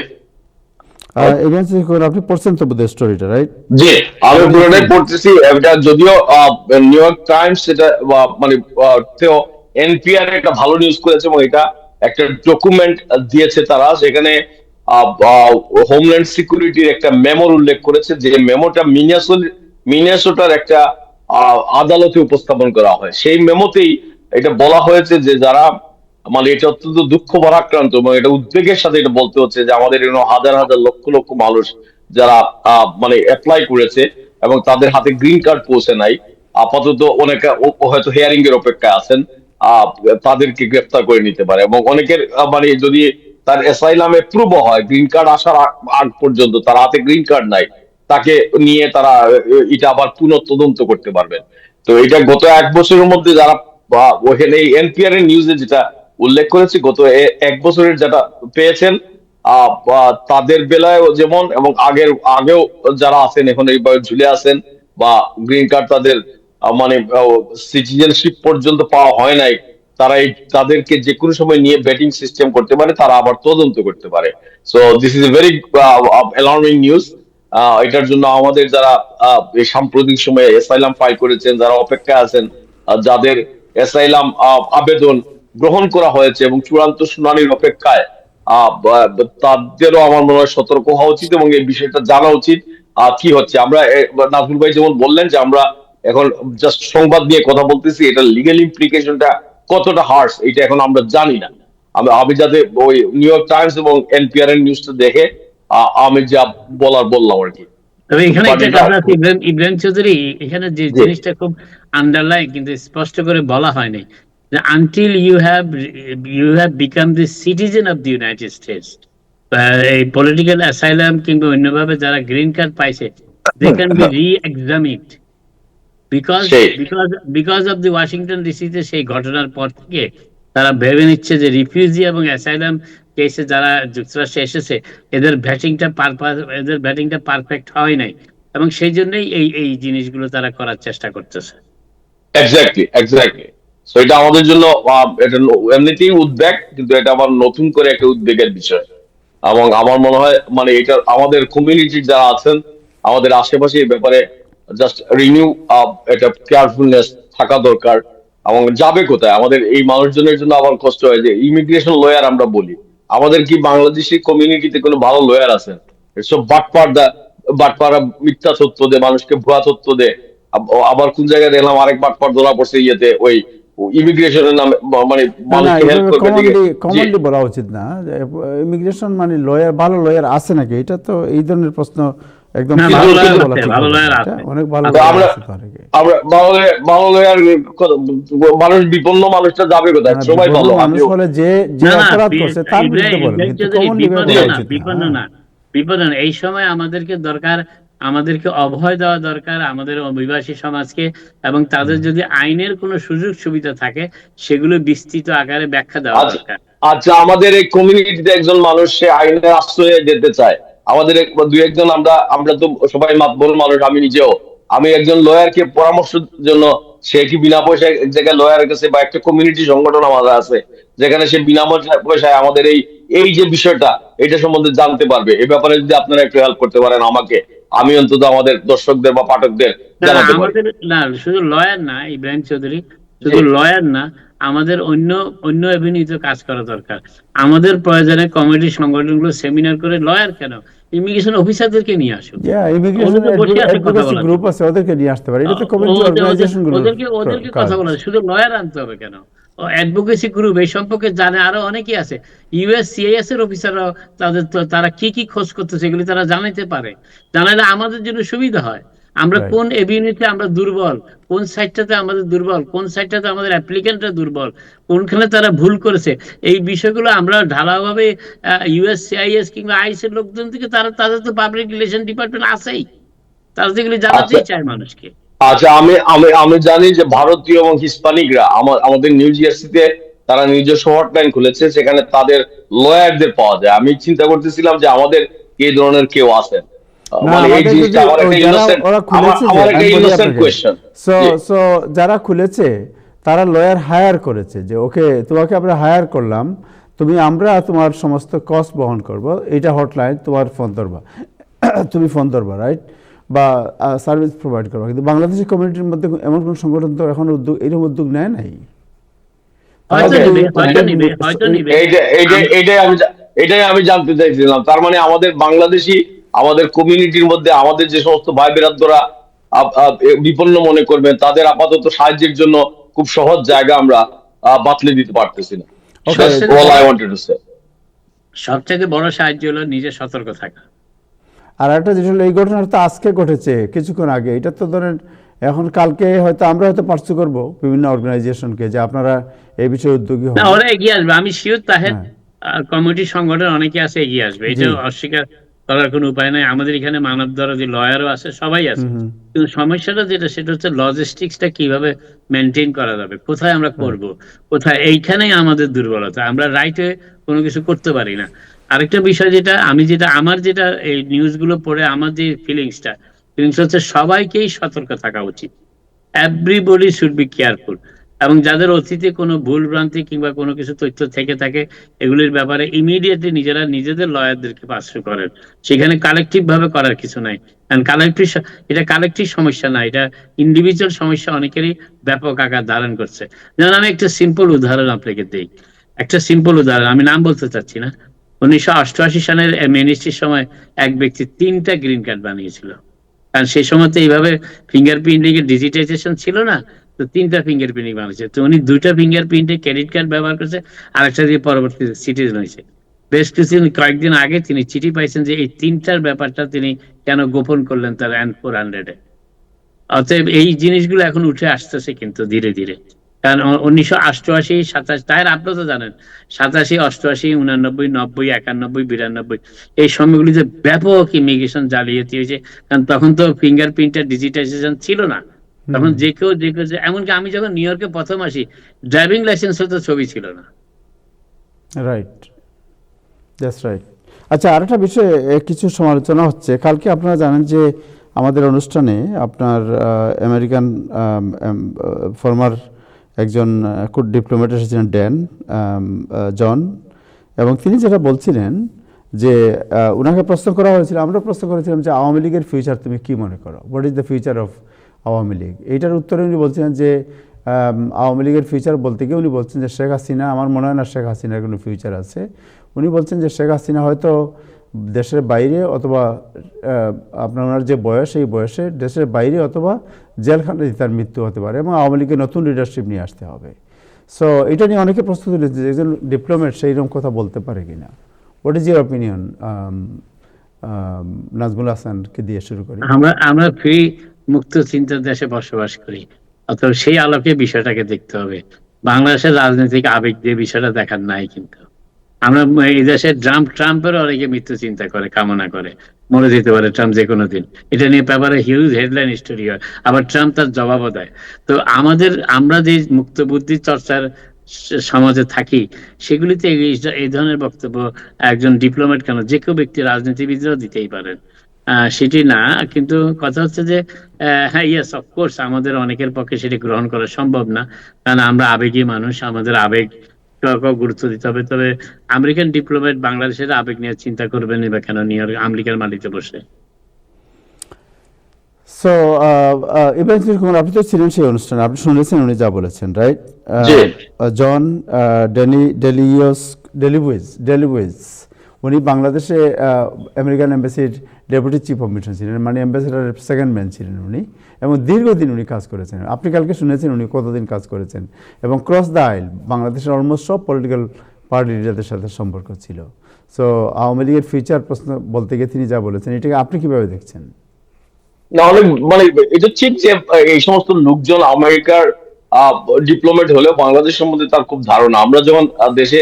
আপনি পড়ছেন তো বোধহয় স্টোরিটা, রাইট? জি, আমি পুরোটাই পড়তেছি। এটা যদিও নিউ ইয়র্ক টাইমস এটা মানে এনপিআর একটা ভালো নিউজ করেছে এবং এটা একটা ডকুমেন্ট দিয়েছে তারা, সেখানে হোমল্যান্ড সিকিউরিটির একটা মেমোর উল্লেখ করেছে, যে মেমোটা মিনেসোটার একটা আদালতে উপস্থাপন করা হয়। সেই মেমোতেই এটা বলা হয়েছে যে যারা মানে এটা অত্যন্ত দুঃখ ভারাক্রান্ত এবং এটা উদ্বেগের সাথে এটা বলতে হচ্ছে যে আমাদের এখানে হাজার হাজার লক্ষ লক্ষ মানুষ যারা মানে অ্যাপ্লাই করেছে এবং তাদের হাতে গ্রিন কার্ড পৌঁছে নাই, আপাতত অনেকে হয়তো হিয়ারিং এর অপেক্ষায় আছেন, তাদেরকে গ্রেফতার করে নিতে পারে এবং অনেকের মানে যদি তার অ্যাসাইলামে প্রুভ হয় গ্রিন কার্ড আসার আগ পর্যন্ত তার হাতে গ্রিন কার্ড নাই, তাকে নিয়ে তারা এটা আবার পুনঃতদন্ত করতে পারবেন। তো এটা গত 1 বছরের মধ্যে যারা ওখানে এনপিআর এর নিউজে যেটা উল্লেখ করেছে, গত 1 বছরের যেটা পেয়েছেন তাদের বেলায় যেমন এবং আগেও যারা আছেন এখন এইভাবে ঝুলে আছেন বা গ্রিন কার্ড তাদের মানে সিটিজেনশিপ পর্যন্ত পাওয়া হয় নাই, তারা তাদেরকে যে কোনো সময় নিয়ে বেটিং সিস্টেম করতে পারে, তারা আবার তদন্ত করতে পারে। So this is a very alarming news. এটার জন্য আমাদের যারা এই সাম্প্রতিক সময়ে অ্যাসাইলাম ফাইল করেছেন, যারা অপেক্ষায় আছেন, যাদের অ্যাসাইলাম আবেদন গ্রহণ করা হয়েছে এবং চূড়ান্ত শুনানির অপেক্ষায়, তাদেরও আমার মনে হয় সতর্ক হওয়া উচিত এবং এই বিষয়টা জানা উচিত কি হচ্ছে। আমরা নাজমুল ভাই যেমন বললেন যে আমরা এখন জাস্ট সংবাদ নিয়ে কথা বলতেছি, এটা লিগ্যাল ইমপ্লিকেশনটা কতটা হার্শ এটা এখন আমরা জানি না। আমি যাতে ওই নিউ ইয়র্ক টাইমস এবং এনপিআর এর নিউজটা দেখে আমি যা বললাম আর কি। তবে এখানে একটা কথা আছে, ইব্রাহিম চৌধুরী, এখানে যে জিনিসটা খুব আন্ডারলাইন কিন্তু স্পষ্ট করে বলা হয়নি, যে until you have become the citizen of the United States, এই পলিটিক্যাল অ্যাসাইলাম কিংবা অন্যভাবে যারা গ্রিন কার্ড পাইছে, they can be re-examined because of the Washington ডিসিতে সেই ঘটনার পর থেকে তারা ভেবে নিচ্ছে যে রিফিউজি এবং অ্যাসাইলাম কেসে যারা যুক্তরাষ্ট্রে এসেছে এদের ব্যাটিংটা পারফেক্ট হয় নাই এবং সেই জন্যই এই জিনিসগুলো তারা করার চেষ্টা করতেছে। এক্স্যাক্টলি। সো এটা আমাদের জন্য এটা এমনিতেই উদ্বেগ, কিন্তু এটা আবার নতুন করে একটা উদ্বেগের বিষয় এবং আমার মনে হয় মানে এটা আমাদের কমিউনিটির যারা আছেন আমাদের আশেপাশে এই ব্যাপারে জাস্ট রিনিউ একটা কেয়ারফুলনেস থাকা দরকার। এবং যাবে কোথায় আমাদের এই মানুষজনের জন্য আবার কষ্ট হয় যে ইমিগ্রেশন লয়ার আমরা বলি, আমাদের কি বাংলাদেশি কমিউনিটিতে কোনো ভালো লয়ার আছেন? সব বাটপাড়া মিথ্যা তথ্য দে, মানুষকে ভুয়া তথ্য দে। আবার কোন জায়গায় দেখলাম আরেক বাটপাড় ধরা পড়ছে ইয়েতে ওই ইমিগ্রেশনের নামে, মানে মানুষকে হেল্প করবে। কমনলি বলা উচিত না ইমিগ্রেশন মানে লয়ার, ভালো লয়ার আছে নাকি, এটা তো এই ধরনের প্রশ্ন একদম অনেক ভালো লয়ার আছে। আমরা ভালো লয়ার, মানুষ বিপন্ন মানুষটা যাবে কোথায়? সবাই ভালো মানুষ বলে যে অপরাধ করছে তার বিরুদ্ধে বলেন, কিন্তু কমনলি বলা উচিত না। বিপন্ন না, এই সময় আমাদেরকে দরকার, আমাদেরকে অভয় দেওয়া দরকার আমাদের অভিবাসী সমাজকে, এবং তাদের যদি আইনের কোনো সুযোগ সুবিধা থাকে সেগুলো বিস্তৃত আকারে ব্যাখ্যা দেওয়া দরকার। আচ্ছা, আমাদের এই কমিউনিটিতে একজন মানুষ সে আইনের আশ্রয়ে যেতে চায়, আমাদের দুই একজন আমরা তো সবাই মাতবর মানুষ, আমি নিজেও, আমি একজন লয়ারকে পরামর্শের জন্য, সে কি বিনা পয়সায় এক জায়গায় লয়ারের কাছে বা একটা কমিউনিটি সংগঠন আমাদের আছে যেখানে সে বিনা পয়সায় আমাদের এই যে বিষয়টা এটা সম্বন্ধে জানতে পারবে। এই ব্যাপারে যদি আপনারা একটু হেল্প করতে পারেন আমাকে, আমি অন্তত আমাদের দর্শকদের বা পাঠকদের জানাতে পারি। না শুধু লয়ার না ইব্রাহিম চৌধুরী, শুধু লয়ার না, আমাদের অন্য অন্য এভিনিউতে কাজ করা দরকার। আমাদের প্রয়োজনে কমিউনিটি সংগঠনগুলো সেমিনার করে, লয়ার কেন, ইমিগ্রেশন অফিসারদেরকে নিয়ে আসুন, ইমিগ্রেশন ওদের তো বসে আছে কথা অ্যাডভোকেসি বলার গ্রুপ জন্য। আছে, ওদেরকে নিয়ে আসতে পারে, এটা তো ও- কমিউনিটি ওদের ওদের অর্গানাইজেশন গুলোর ওদেরকে ওদেরকে কাজ। কথা বলা, শুধু লয়ার আনতে হবে কেন? ও অ্যাডভোকেসি গ্রুপ এই সম্পর্কে জানে, আরো অনেকেই আছে। ইউএসসিআইএস এর অফিসাররা, তারা কি কি খোঁজ করতেছে এগুলি তারা জানাইতে পারে। জানালে আমাদের জন্য সুবিধা হয়। আমরা রাইট। কোন এভিনিউতে আমরা দুর্বল, কোন সাইডটাতে আমাদের দুর্বল, কোন সাইডটাতে আমাদের অ্যাপ্লিকেন্টরা দুর্বল, কোনখানে তারা ভুল করেছে, এই বিষয়গুলো আমরা ঢালাওভাবে ইউএসসিআইএস কিংবা আইস এর লোকজন থেকে, তাদের তো পাবলিক রিলেশন ডিপার্টমেন্ট আছেই, তারা যেগুলি আচ্ছা জানাতেই চায় মানুষকে। আচ্ছা, আমি আমি আমি জানি যে ভারতীয় এবং হিস্পানিকরা আমাদের নিউ জার্সিতে তারা নিজস্ব হটলাইন খুলেছে, সেখানে তাদের লয়ারদের পাওয়া যায়। আমি চিন্তা করতেছিলাম যে আমাদের এই ধরনের কেউ আছেন। না, মানে এই আমাদের যদি জিনিসটা আমার একটা যারা ইনোসেন্ট, ওরা খুলেছে, যে আমার একটা আমি বলি ইনোসেন্ট আপনাকে, কোয়েশ্চেন। সো সো যারা খুলেছে তারা লয়ার হায়ার করেছে, যে ওকে তোমাকে আমরা হায়ার করলাম, আমরা তোমার সমস্ত কস্ট বহন করব, এইটা হটলাইন, তোমার ফোন ধরবা, তুমি ফোন ধরবা, রাইট, বা সার্ভিস প্রোভাইড করবা। কিন্তু বাংলাদেশের কমিউনিটির মধ্যে এমন কোন সংগঠন তো এখন এরকম উদ্যোগ নেয় নাই। তারা হয়তো যদি নিবে, হয়তো নিবে, হয়তো নিবে। এটাই আমি জানতে চাইছিলাম। তার মানে আমাদের বাংলাদেশি, আমাদের কমিউনিটির মধ্যে আমাদের যে সমস্ত ভাই বেরাদরা বিপন্ন মনে করবেন, তাদের আপাতত সাহায্যের জন্য খুব সহজ জায়গা আমরা বাতলে দিতে পারতেছি না। ওকে, That's all I wanted to say. সবচেয়ে বড় সাহায্য হলো নিজে সতর্ক থাকা। আর একটা জিনিস হলো, এই ঘটনাটা তো আজকে ঘটেছে, কিছুক্ষণ আগে। এটা তো ধরেন এখন কালকে হয়তো আমরা পার্সু করব বিভিন্ন অর্গানাইজেশনকে, যে আপনারা এই বিষয়ে উদ্যোগী হন। না, ওরা এগিয়ে আসবে, আমি শিওর। তাহের হ্যাঁ। কমিটি সংগঠন অনেকে আছে, এগিয়ে আসবে, এটা জি। অস্বীকার করার কোনো উপায় নাই। আমাদের এখানে মানব দরদি লয়ারও আছে, সবাই আছে। কিন্তু সমস্যাটা যেটা, সেটা হচ্ছে লজিস্টিক্সটা কিভাবে মেনটেন করা যাবে, কোথায় আমরা করব, কোথায়, এইখানেই আমাদের দুর্বলতা। আমরা রাইটে কোনো কিছু করতে পারি না। আরেকটা বিষয় যেটা আমার যেটা এই নিউজগুলো পড়ে আমার যে ফিলিংস হচ্ছে, সবাইকেই সতর্ক থাকা উচিত। Everybody should be careful. এবং যাদের অতীতে কোনো ভুল ভ্রান্তি কিংবা কোনো কিছু তথ্য থেকে থাকে, এগুলির ব্যাপারে ইমিডিয়েটলি নিজেরা নিজেদের লয়ারদেরকে পার্সু করেন। সেখানে কালেকটিভ ভাবে করার কিছু নাই। এটা কালেকটিভ সমস্যা না, এটা ইন্ডিভিজুয়াল সমস্যা, অনেকেরই ব্যাপক আকার ধারণ করছে। যেমন আমি একটা সিম্পল উদাহরণ আপনাকে দিই, আমি নাম বলতে চাচ্ছি না। 1988 সালের মিনিস্ট্রির সময় এক ব্যক্তি 3টা গ্রিন কার্ড বানিয়েছিল। কারণ সেই সময় তো এইভাবে ফিঙ্গারপ্রিন্টিং এর ডিজিটাইজেশন ছিল না। তো 3টা ফিঙ্গারপ্রিন্টিং বানিয়েছে। তো উনি 2টা ফিঙ্গারপ্রিন্টে ক্রেডিট কার্ড ব্যবহার করেছে, আরেকটা দিয়ে পরবর্তীতে সিটিজেন হয়েছে। বেশ কয়েকদিন আগে তিনি চিঠি পাইছেন যে এই 3টার ব্যাপারটা তিনি কেন গোপন করলেন তার N400-এ। অতএব এই জিনিসগুলো এখন উঠে আসতেছে কিন্তু ধীরে ধীরে। কারণ 1988, 87, তাই আপনি তো জানেন, 87, 88, 89, 90, 91, 92 এই সময়গুলিতে ব্যাপক ইমিগ্রেশন জালিয়াতি হয়েছে। কারণ তখন তো ফিঙ্গারপ্রিন্টের ডিজিটাইজেশন ছিল না। তখন যে কেউ, এমনকি আমি যখন নিউ ইয়র্কে প্রথম আসি, ড্রাইভিং লাইসেন্সের তো ছবি ছিল না। Right, that's right. আচ্ছা, আরেকটা বিষয়ে কিছু সমালোচনা হচ্ছে। কালকে আপনারা জানেন যে আমাদের অনুষ্ঠানে আপনার আমেরিকান ফর্মার একজন ডিপ্লোম্যাট এসেছিলেন, ড্যান জন, এবং তিনি যেটা বলছিলেন যে ওনাকে প্রশ্ন করা হয়েছিল, আমরা প্রশ্ন করেছিলাম যে আওয়ামী লীগের ফিউচার তুমি কি মনে করো, what is the future of Awami League. এইটার উত্তরে উনি বলছিলেন যে আওয়ামী লীগের ফিউচার বলতে গিয়ে উনি বলছেন যে শেখ হাসিনা, আমার মনে হয় না শেখ হাসিনার কোনো ফিউচার আছে। উনি বলছেন যে শেখ হাসিনা হয়তো দেশের বাইরে, অথবা আপনার ওনার যে বয়স, এই বয়সে দেশের বাইরে অথবা জেলখানায় তার মৃত্যু হতে পারে, এবং আওয়ামী লীগের নতুন লিডারশিপ নিয়ে আসতে হবে। সো এটা নিয়ে অনেকে প্রশ্ন তুলেছে যে একজন ডিপ্লোম্যাট সেইরকম কথা বলতে পারে কিনা। What is your opinion? Nazmul হাসানকে দিয়ে শুরু করি। আমরা ফ্রি মুক্ত চিন্তার দেশে বসবাস করি, অথবা সেই আলোকে বিষয়টাকে দেখতে হবে। বাংলাদেশের রাজনৈতিক আবেগ দিয়ে বিষয়টা দেখার নাই। কিন্তু আমরা এই দেশে ট্রাম্পের অনেকে মৃত্যু চিন্তা করে, কামনা করে, মরে যেতে পারে ট্রাম্প যে কোনো দিন। এটা নিয়ে পেপারে হিউজ হেডলাইন স্টোরি হয়, আবার ট্রাম্প তার জবাবও দেয়। তো আমরা যে মুক্ত বুদ্ধি চর্চার সমাজে থাকি, সেগুলিতে এই ধরনের বক্তব্য একজন ডিপ্লোম্যাট কেন, যে কেউ ব্যক্তি, রাজনীতিবিদরাও দিতেই পারেন। সেটি না, কিন্তু কথা হচ্ছে যে হ্যাঁ, ইয়েস অফকোর্স, আমাদের অনেকের পক্ষে সেটি গ্রহণ করা সম্ভব না, কারণ আমরা আবেগী মানুষ, আমাদের আবেগ গুরুত্ব দিতে হবে। তবে আমেরিকান ডিপ্লোম্যাট বাংলাদেশের আবেগ নিয়ে চিন্তা করবেন বা কেন, নিউ ইয়র্ক আমেরিকার মাটিতে বসে। সো ইব্রাহিম সিদ্দিক ওমর, আপনি তো ছিলেন সেই অনুষ্ঠানে, আপনি শুনেছেন উনি যা বলেছেন, রাইট? জি। জন ডেলিউইজ উনি বাংলাদেশে আমেরিকান এম্বাসির ডেপুটি চিফ অফ মিশন ছিলেন, মানে অ্যাম্বাসেডারের সেকেন্ড ম্যান ছিলেন উনি, এবং দীর্ঘদিন উনি কাজ করেছেন। আপনি কালকে শুনেছেন উনি কতদিন কাজ করেছেন, এবং ক্রস দ্য আইল বাংলাদেশের অলমোস্ট সব পলিটিক্যাল পার্টি লিডারদের সাথে সম্পর্ক ছিল। সো আওয়ামী লীগের ফিউচার প্রশ্ন বলতে গিয়ে তিনি যা বলেছেন, এটাকে আপনি কিভাবে দেখছেন? না, অনেক মানে এটা ঠিক যে এই সমস্ত লোকজন আমেরিকার ডিপ্লোমেট হলেও বাংলাদেশ সম্বন্ধে তার খুব ধারণা। আমরা যখন দেশে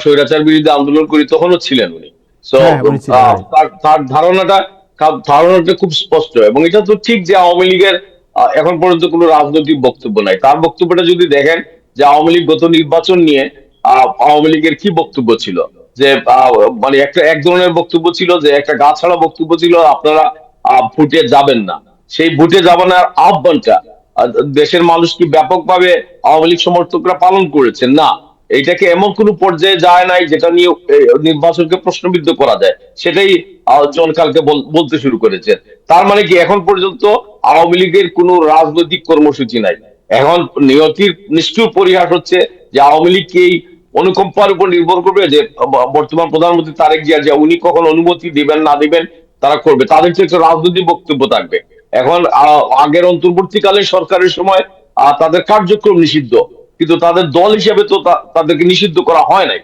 স্বৈরাচার বিরুদ্ধে আন্দোলন করি তখনও ছিলেন উনি। সো হ্যাঁ, উনি ছিলেন, right. তার ধারণাটা খুব স্পষ্ট, এবং এটা তো ঠিক যে আওয়ামী লীগের এখন পর্যন্ত কোনো রাজনৈতিক বক্তব্য নাই। তার বক্তব্যটা যদি দেখেন যে আওয়ামী লীগ গত নির্বাচন নিয়ে আওয়ামী লীগের কি বক্তব্য ছিল, যে মানে এক ধরনের বক্তব্য ছিল, যে একটা গা ছাড়া বক্তব্য ছিল, আপনারা ভোটে যাবেন না। সেই ভোটে যাবানোর আহ্বানটা দেশের মানুষ কি ব্যাপকভাবে আওয়ামী লীগ সমর্থকরা পালন করেছেন? না, এইটাকে এমন কোন পর্যায়ে যায় নাই যেটা নিয়ে নির্বাচনকে প্রশ্নবিদ্ধ করা যায়, সেটাই জন কালকে বলতে শুরু করেছেন। তার মানে কি এখন পর্যন্ত আওয়ামী লীগের কোনো রাজনৈতিক কর্মসূচি নাই। এখন নিয়তির নিষ্ঠুর পরিহাস হচ্ছে যে আওয়ামী লীগ কি এই অনুকম্পার উপর নির্ভর করবে, যে বর্তমান প্রধানমন্ত্রী তারেক জিয়া যে উনি কখন অনুমতি দিবেন না দিবেন তারা করবে, তাদের তো একটা রাজনৈতিক বক্তব্য থাকবে। এখন আগের অন্তর্বর্তীকালীন সরকারের সময় তাদের কার্যক্রম নিষিদ্ধ, কিন্তু তাদের দল হিসেবে তো তাদেরকে নিষিদ্ধ করা হয় নাই।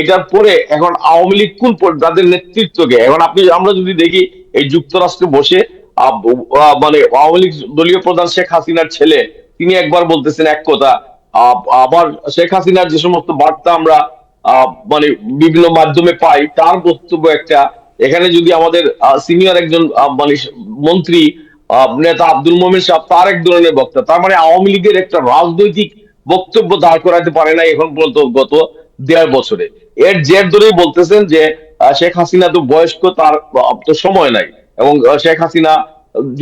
এটার পরে এখন আওয়ামী লীগ কোন তাদের নেতৃত্বকে, এখন আমরা যদি দেখি এই যুক্তরাষ্ট্রে বসে মানে আওয়ামী লীগ দলীয় প্রধান শেখ হাসিনার ছেলে, তিনি একবার বলতেছেন এক কথা, আবার শেখ হাসিনার যে সমস্ত বার্তা আমরা মানে বিভিন্ন মাধ্যমে পাই, তার বক্তব্য একটা। এখানে যদি আমাদের সিনিয়র একজন মানে মন্ত্রী নেতা আব্দুল মোমেন সাহেব, তার এক ধরনের বক্তা। তার মানে আওয়ামী লীগের একটা রাজনৈতিক বক্তব্য দাঁড় করাতে পারে না এখন পর্যন্ত গত 1.5 বছরে। এর জের ধরেই বলতেছেন যে শেখ হাসিনা তো বয়স্ক, তার তো সময় নাই, এবং শেখ হাসিনা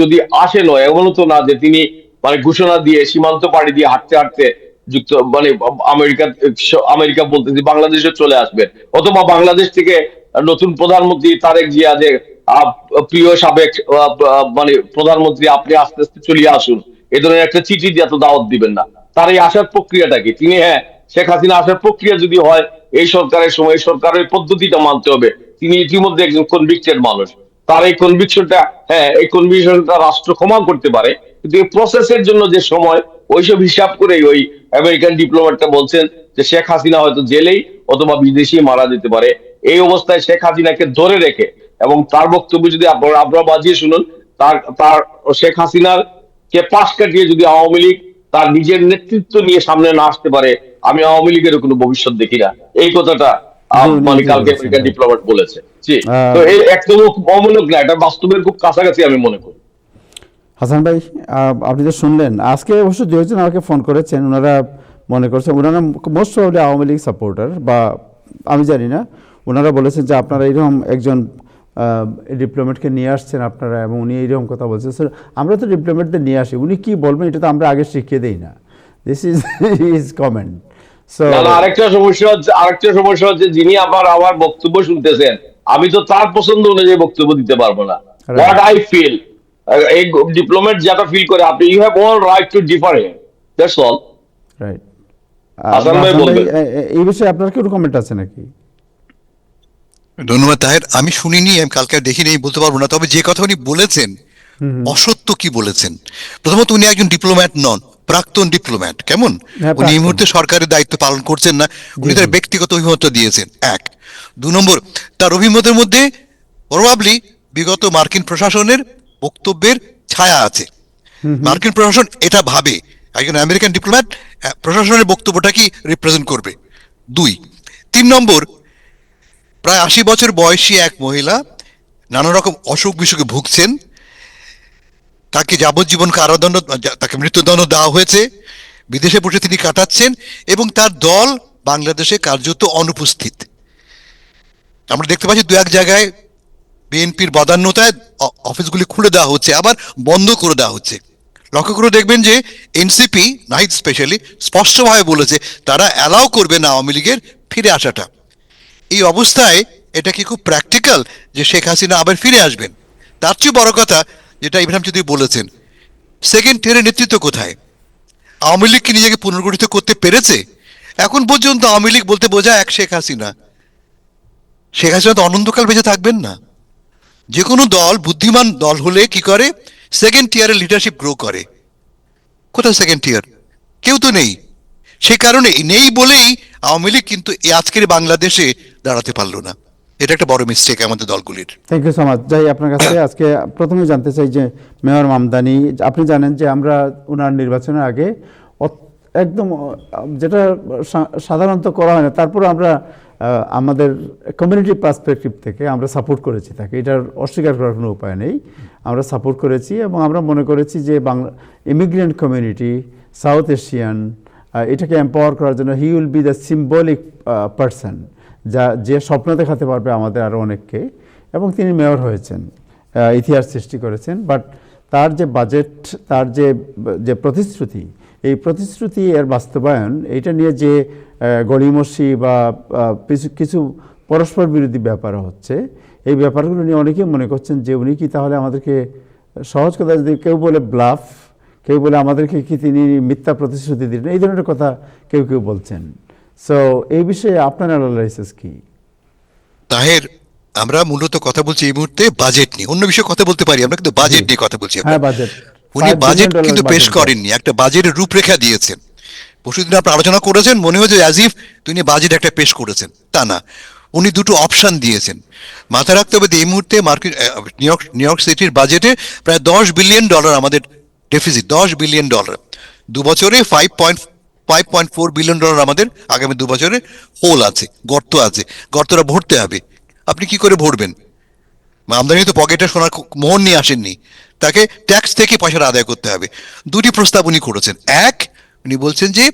যদি আসে নয়, এমনও তো না যে তিনি মানে ঘোষণা দিয়ে সীমান্ত পাড়ি দিয়ে হাঁটতে হাঁটতে মানে আমেরিকা বলতেছি বাংলাদেশে চলে আসবেন, অথবা বাংলাদেশ থেকে নতুন প্রধানমন্ত্রী তারেক জিয়া যে প্রিয় সাবেক মানে প্রধানমন্ত্রী, আপনি আস্তে আস্তে চলিয়ে আসুন, এ ধরনের একটা চিঠি দিয়ে তো দাওয়াত দিবেন না। তার এই আসার প্রক্রিয়াটা কি? তিনি, হ্যাঁ, শেখ হাসিনা আসার প্রক্রিয়া যদি হয় এই সরকারের সময়, সরকারের পদ্ধতিটা মানতে হবে। তিনি ইতিমধ্যে একজন কনভিক্টেড মানুষ, তার এই কনভিকশনটা, হ্যাঁ, এই কনভিকশনটা রাষ্ট্র ক্ষমা করতে পারে, কিন্তু এই প্রসেসের জন্য যে সময়, ওইসব হিসাব করেই ওই আমেরিকান ডিপ্লোম্যাটটা বলছেন যে শেখ হাসিনা হয়তো জেলেই অথবা বিদেশি মারা যেতে পারে। এই অবস্থায় শেখ হাসিনাকে ধরে রেখে, এবং তার বক্তব্য যদি আপনারা বাজিয়ে শুনুন, তার শেখ হাসিনার কে পাশ কাটিয়ে যদি আওয়ামী লীগ তার নিজের নেতৃত্ব নিয়ে সামনে না আসতে পারে, আমি আওয়ামী লীগের কোনো ভবিষ্যৎ দেখি না। এই কথাটা মানে কালকে আমেরিকান ডিপ্লোম্যাট বলেছে। জি, তো এই একদম অমূলক না, এটা বাস্তবের খুব কাছাকাছি আমি মনে করি। হাসান ভাই, আপনি তো শুনলেন, আজকে অবশ্য 2 জন আমাকে ফোন করেছেন, ওনারা মনে করছেন, ওনারা most probably Awami League supporter, বা আমি জানি না। ওনারা বলেছেন যে আপনারা এইরকম একজন ডিপ্লোমেটকে নিয়ে আসছেন আপনারা, এবং উনি এইরকম কথা বলছেন। আমরা তো ডিপ্লোমেটদের নিয়ে আসি, উনি কি বলবেন এটা তো আমরা আগে শিখিয়ে দেই না। This is his comment. So আরেকটা সমস্যা হচ্ছে যিনি আমার বক্তব্য শুনতেছেন, আমি তো তার পছন্দ অনুযায়ী বক্তব্য দিতে পারবো না। হোয়াট আই ফিল, এই ডিপ্লোমেট যেটা ফিল করে, আপনি you have all right to differ him, that's all. Right. Hasan ভাই বলবেন। এই বিষয়ে আপনার কি কোনো কমেন্ট আছে নাকি? ধন্যবাদ তাহের। আমি শুনিনি, আমি কালকে দেখিনি, বলতে পারবো না। তবে যে কথা উনি বলেছেন, অসত্য কি বলেছেন। প্রথমত, উনি একজন ডিপ্লোম্যাট নন, প্রাক্তন ডিপ্লোম্যাট। কেমন? উনি এই মুহূর্তে সরকারের দায়িত্ব পালন করছেন না, উনি তার ব্যক্তিগত অভিমত দিয়েছেন। 1, 2 নম্বর, তার অভিমতের মধ্যে প্রবাবলি বিগত মার্কিন প্রশাসনের বক্তব্যের ছায়া আছে। মার্কিন প্রশাসন এটা ভাবে একজন আমেরিকান ডিপ্লোম্যাট প্রশাসনের বক্তব্যটা কি রিপ্রেজেন্ট করবে। 2, 3 নম্বর, প্রায় 80 বছর বয়সী এক মহিলা, নানা রকম অসুখ বিসুখে ভুগছেন, তাকে যাবজ্জীবন কারাদণ্ড, তাকে মৃত্যুদণ্ড দেওয়া হয়েছে, বিদেশে বসে তিনি কাটাচ্ছেন, এবং তার দল বাংলাদেশে কার্যত অনুপস্থিত। আমরা দেখতে পাচ্ছি 2-1 জায়গায় বিএনপির বদান্যতায় অফিসগুলি খুলে দেওয়া হচ্ছে, আবার বন্ধ করে দেওয়া হচ্ছে। লক্ষ্য করে দেখবেন যে এনসিপি, নাহিদ স্পেশালি, স্পষ্টভাবে বলেছে তারা অ্যালাউ করবে না আওয়ামী লীগের ফিরে আসাটা। এই অবস্থায় এটা কি খুব প্র্যাকটিক্যাল যে শেখ হাসিনা আবার ফিরে আসবেন? তার চেয়ে বড় কথা, যেটা ইব্রাহিম চৌধুরী বলেছেন, সেকেন্ড টিয়ারের নেতৃত্ব কোথায়? আওয়ামী লীগ কি নিজেকে পুনর্গঠিত করতে পেরেছে? এখন পর্যন্ত আওয়ামী লীগ বলতে বোঝায় এক শেখ হাসিনা। শেখ হাসিনা তো অনন্তকাল বেঁচে থাকবেন না। যে কোনো দল, বুদ্ধিমান দল হলে কি করে, সেকেন্ড টিয়ারের লিডারশিপ গ্রো করে। কোথায় সেকেন্ড টিয়ার? কেউ তো নেই। সে কারণে নেই বলেই আওয়ামী লীগ কিন্তু এই আজকের বাংলাদেশে দাঁড়াতে পারলো না। এটা একটা বড় মিস্টেক আমাদের দলগুলির। Thank you so much. যাই আপনার কাছে আজকে প্রথমে জানতে চাই যে মেয়র মামদানি, আপনি জানেন যে আমরা ওনার নির্বাচনের আগে একদম যেটা সাধারণত করা হয় না, তারপর আমরা আমাদের কমিউনিটি পার্সপেক্টিভ থেকে আমরা সাপোর্ট করেছি তাকে, এটার অস্বীকার করার কোনো উপায় নেই। আমরা সাপোর্ট করেছি এবং আমরা মনে করেছি যে Bangla immigrant community, south Asian, এটাকে এম্পাওয়ার করার জন্য he will be the symbolic person, যে স্বপ্ন দেখাতে পারবে আমাদের আরও অনেককে। এবং তিনি মেয়র হয়েছেন, ইতিহাস সৃষ্টি করেছেন। বাট তার যে বাজেট, তার যে প্রতিশ্রুতি, এই প্রতিশ্রুতি এর বাস্তবায়ন, এটা নিয়ে যে গড়িমসি বা কিছু পরস্পর বিরোধী ব্যাপার হচ্ছে, এই ব্যাপারগুলো নিয়ে অনেকেই মনে করছেন যে উনি কি তাহলে আমাদেরকে, সহজ কথা যদি কেউ বলে ব্লাফ, কেউ বলে আমাদেরকে কি তিনি মিথ্যা প্রতিশ্রুতি দিলেন, এই ধরনের কথা কেউ কেউ বলছেন। সো এই বিষয়ে আপনার অ্যানালাইসিস কি? তাহের, আমরা মূলত কথা বলছি এই মুহূর্তে বাজেট নিয়ে, অন্য বিষয়ে কথা বলতে পারি আমরা, কিন্তু বাজেট নিয়ে কথা বলছি। হ্যাঁ, বাজেট। উনি বাজেট কিন্তু পেশ করেননি, একটা বাজেটের রূপরেখা দিয়েছেন। পরশুদিন আপনি আলোচনা করেছেন, মনে হয়েছে অ্যাজ ইফ তিনি বাজেট একটা পেশ করেছেন, তা না। উনি দুটো অপশন দিয়েছেন। মাথায় রাখতে হবে যে এই মুহূর্তে মার্কেট নিউ ইয়র্ক সিটির বাজেটে প্রায় $10 বিলিয়ন আমাদের ডেফিসিট, $10 বিলিয়ন। 2 বছরে $5.4 বিলিয়ন আমাদের আগামী 2 বছরে হোল আছে, গর্ত আছে, গর্তটা ভরতে হবে। আপনি কি করে ভরবেন? আমদানি তো পকেটে সোনার মোহর নিয়ে আসেননি, তাকে ট্যাক্স থেকে পয়সাটা আদায় করতে হবে। দুটি প্রস্তাব উনি করেছেন। এক, উনি বলছেন যে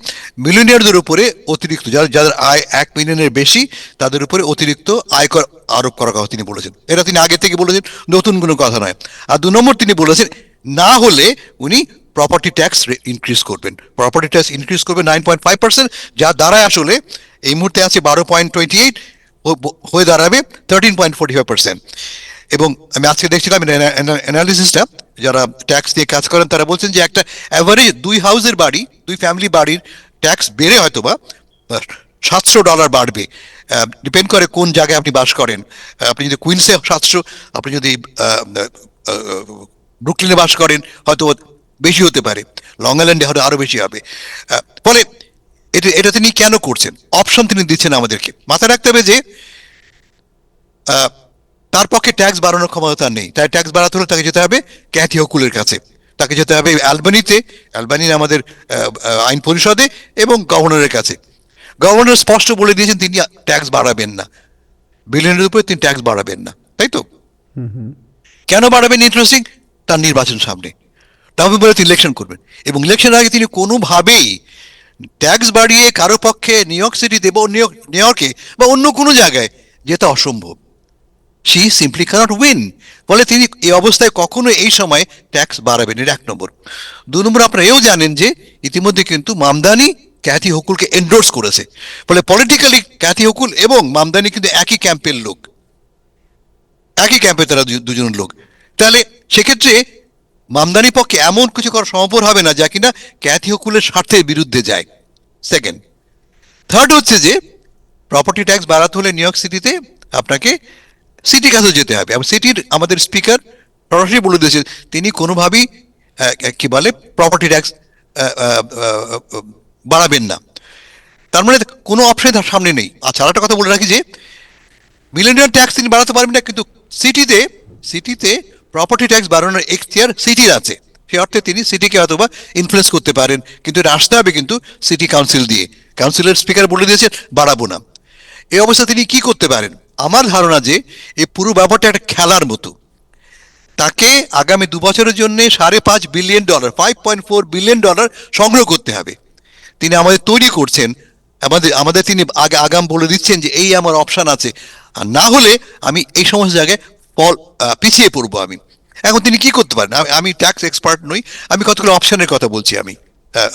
মিলিয়নিয়ারদের উপরে অতিরিক্ত, যাদের আয় 1 মিলিয়নের বেশি, তাদের উপরে অতিরিক্ত আয়কর আরোপ করার কথা তিনি বলেছেন। এটা তিনি আগে থেকে বলেছেন, নতুন কোনো কথা নয়। আর 2 নম্বর তিনি বলেছেন, না হলে উনি প্রপার্টি ট্যাক্স ইনক্রিজ করবেন। প্রপার্টি ট্যাক্স ইনক্রিজ করবেন 9.5%, যা দ্বারায় আসলে এই মুহূর্তে আছে 12.28, হয়ে দাঁড়াবে 13.45%। এবং আমি আজকে দেখছিলাম অ্যানালিসিসটা, যারা ট্যাক্স দিয়ে কাজ করেন তারা বলছেন যে একটা অ্যাভারেজ 2 হাউসের বাড়ি, 2 ফ্যামিলি বাড়ির ট্যাক্স বেড়ে হয়তো বা $700 বাড়বে। ডিপেন্ড করে কোন জায়গায় আপনি বাস করেন। আপনি যদি কুইন্সে 700, আপনি যদি ব্রুকলিনে বাস করেন হয়তো বেশি হতে পারে, লং আইল্যান্ডে হয়তো আরো বেশি হবে। ফলে এটা তিনি কেন করছেন? অপশন তিনি দিচ্ছেন আমাদেরকে। মাথায় রাখতে হবে যে তার পক্ষে ট্যাক্স বাড়ানোর ক্ষমতা নেই। তাই ট্যাক্স বাড়াতে হলে তাকে যেতে হবে ক্যাথি হকুলের কাছে, তাকে যেতে হবে অ্যালবানির আমাদের আইন পরিষদে, এবং গভর্নরের কাছে। গভর্নর স্পষ্ট বলে দিয়েছেন তিনি ট্যাক্স বাড়াবেন না, বিলিয়নের উপরে তিনি ট্যাক্স বাড়াবেন না, তাই তো? কেন বাড়াবেন? ইন্টারেস্টিং, তার নির্বাচন সামনে, নভেম্বরে তিনি ইলেকশন করবেন, এবং ইলেকশনের আগে তিনি কোনোভাবেই ট্যাক্স বাড়িয়ে কারো পক্ষে নিউ ইয়র্ক সিটিতে বা নিউ ইয়র্কে বা অন্য কোনো জায়গায় যেটা অসম্ভব। She simply can't win. ফলে তিনি এই অবস্থায় কখনো এই সময় ট্যাক্স বাড়াবেন, এটা 1 নম্বর। 2 নম্বর, আপনারা এও জানেন যে ইতিমধ্যে কিন্তু মামদানি ক্যাথি হকুলকে এন্ডোর্স করেছে। ফলে পলিটিক্যালি ক্যাথি হকুল এবং মামদানি কিন্তু একই ক্যাম্পের লোক, একই ক্যাম্পে তারা দুজন লোক। তাহলে সেক্ষেত্রে মামদানি পক্ষে এমন কিছু করা সম্ভব হবে না যা কিনা ক্যাথি হকুলের স্বার্থের বিরুদ্ধে যায়। সেকেন্ড। থার্ড হচ্ছে যে প্রপার্টি ট্যাক্স বাড়াতে হলে নিউ ইয়র্ক সিটিতে আপনাকে সিটি কাছে যেতে হবে, এবং সিটির আমাদের স্পিকার সরাসরি বলে দিয়েছেন তিনি কোনোভাবেই কি বলে প্রপার্টি ট্যাক্স বাড়াবেন না। তার মানে কোনো অপশন তার সামনে নেই। আচ্ছা, আরেকটা কথা বলে রাখি যে মিলিয়নিয়ার ট্যাক্স তিনি বাড়াতে পারবেন না, কিন্তু সিটিতে প্রপার্টি ট্যাক্স বাড়ানোর এখতিয়ার সিটির আছে। সেই অর্থে তিনি সিটিকে অথবা ইনফ্লুয়েন্স করতে পারেন, কিন্তু এটা আসতে হবে কিন্তু সিটি কাউন্সিল দিয়ে। কাউন্সিলের স্পিকার বলে দিয়েছেন বাড়াবো না। এই অবস্থা তিনি কি করতে পারেন? আমার ধারণা যে এই পুরো ব্যাপারটা একটা খেলার মতো। তাকে আগামী 2 বছরের জন্য $5.5 বিলিয়ন, $5.4 বিলিয়ন সংগ্রহ করতে হবে। তিনি আমাদের তৈরি করছেন, আমাদের তিনি আগাম বলে দিচ্ছেন যে এই আমার অপশন আছে, আর না হলে আমি এই সমস্ত জায়গায় পিছিয়ে পড়বো আমি। এখন তিনি কি করতে পারেন? আমি ট্যাক্স এক্সপার্ট নই, আমি কতগুলো অপশনের কথা বলছি, আমি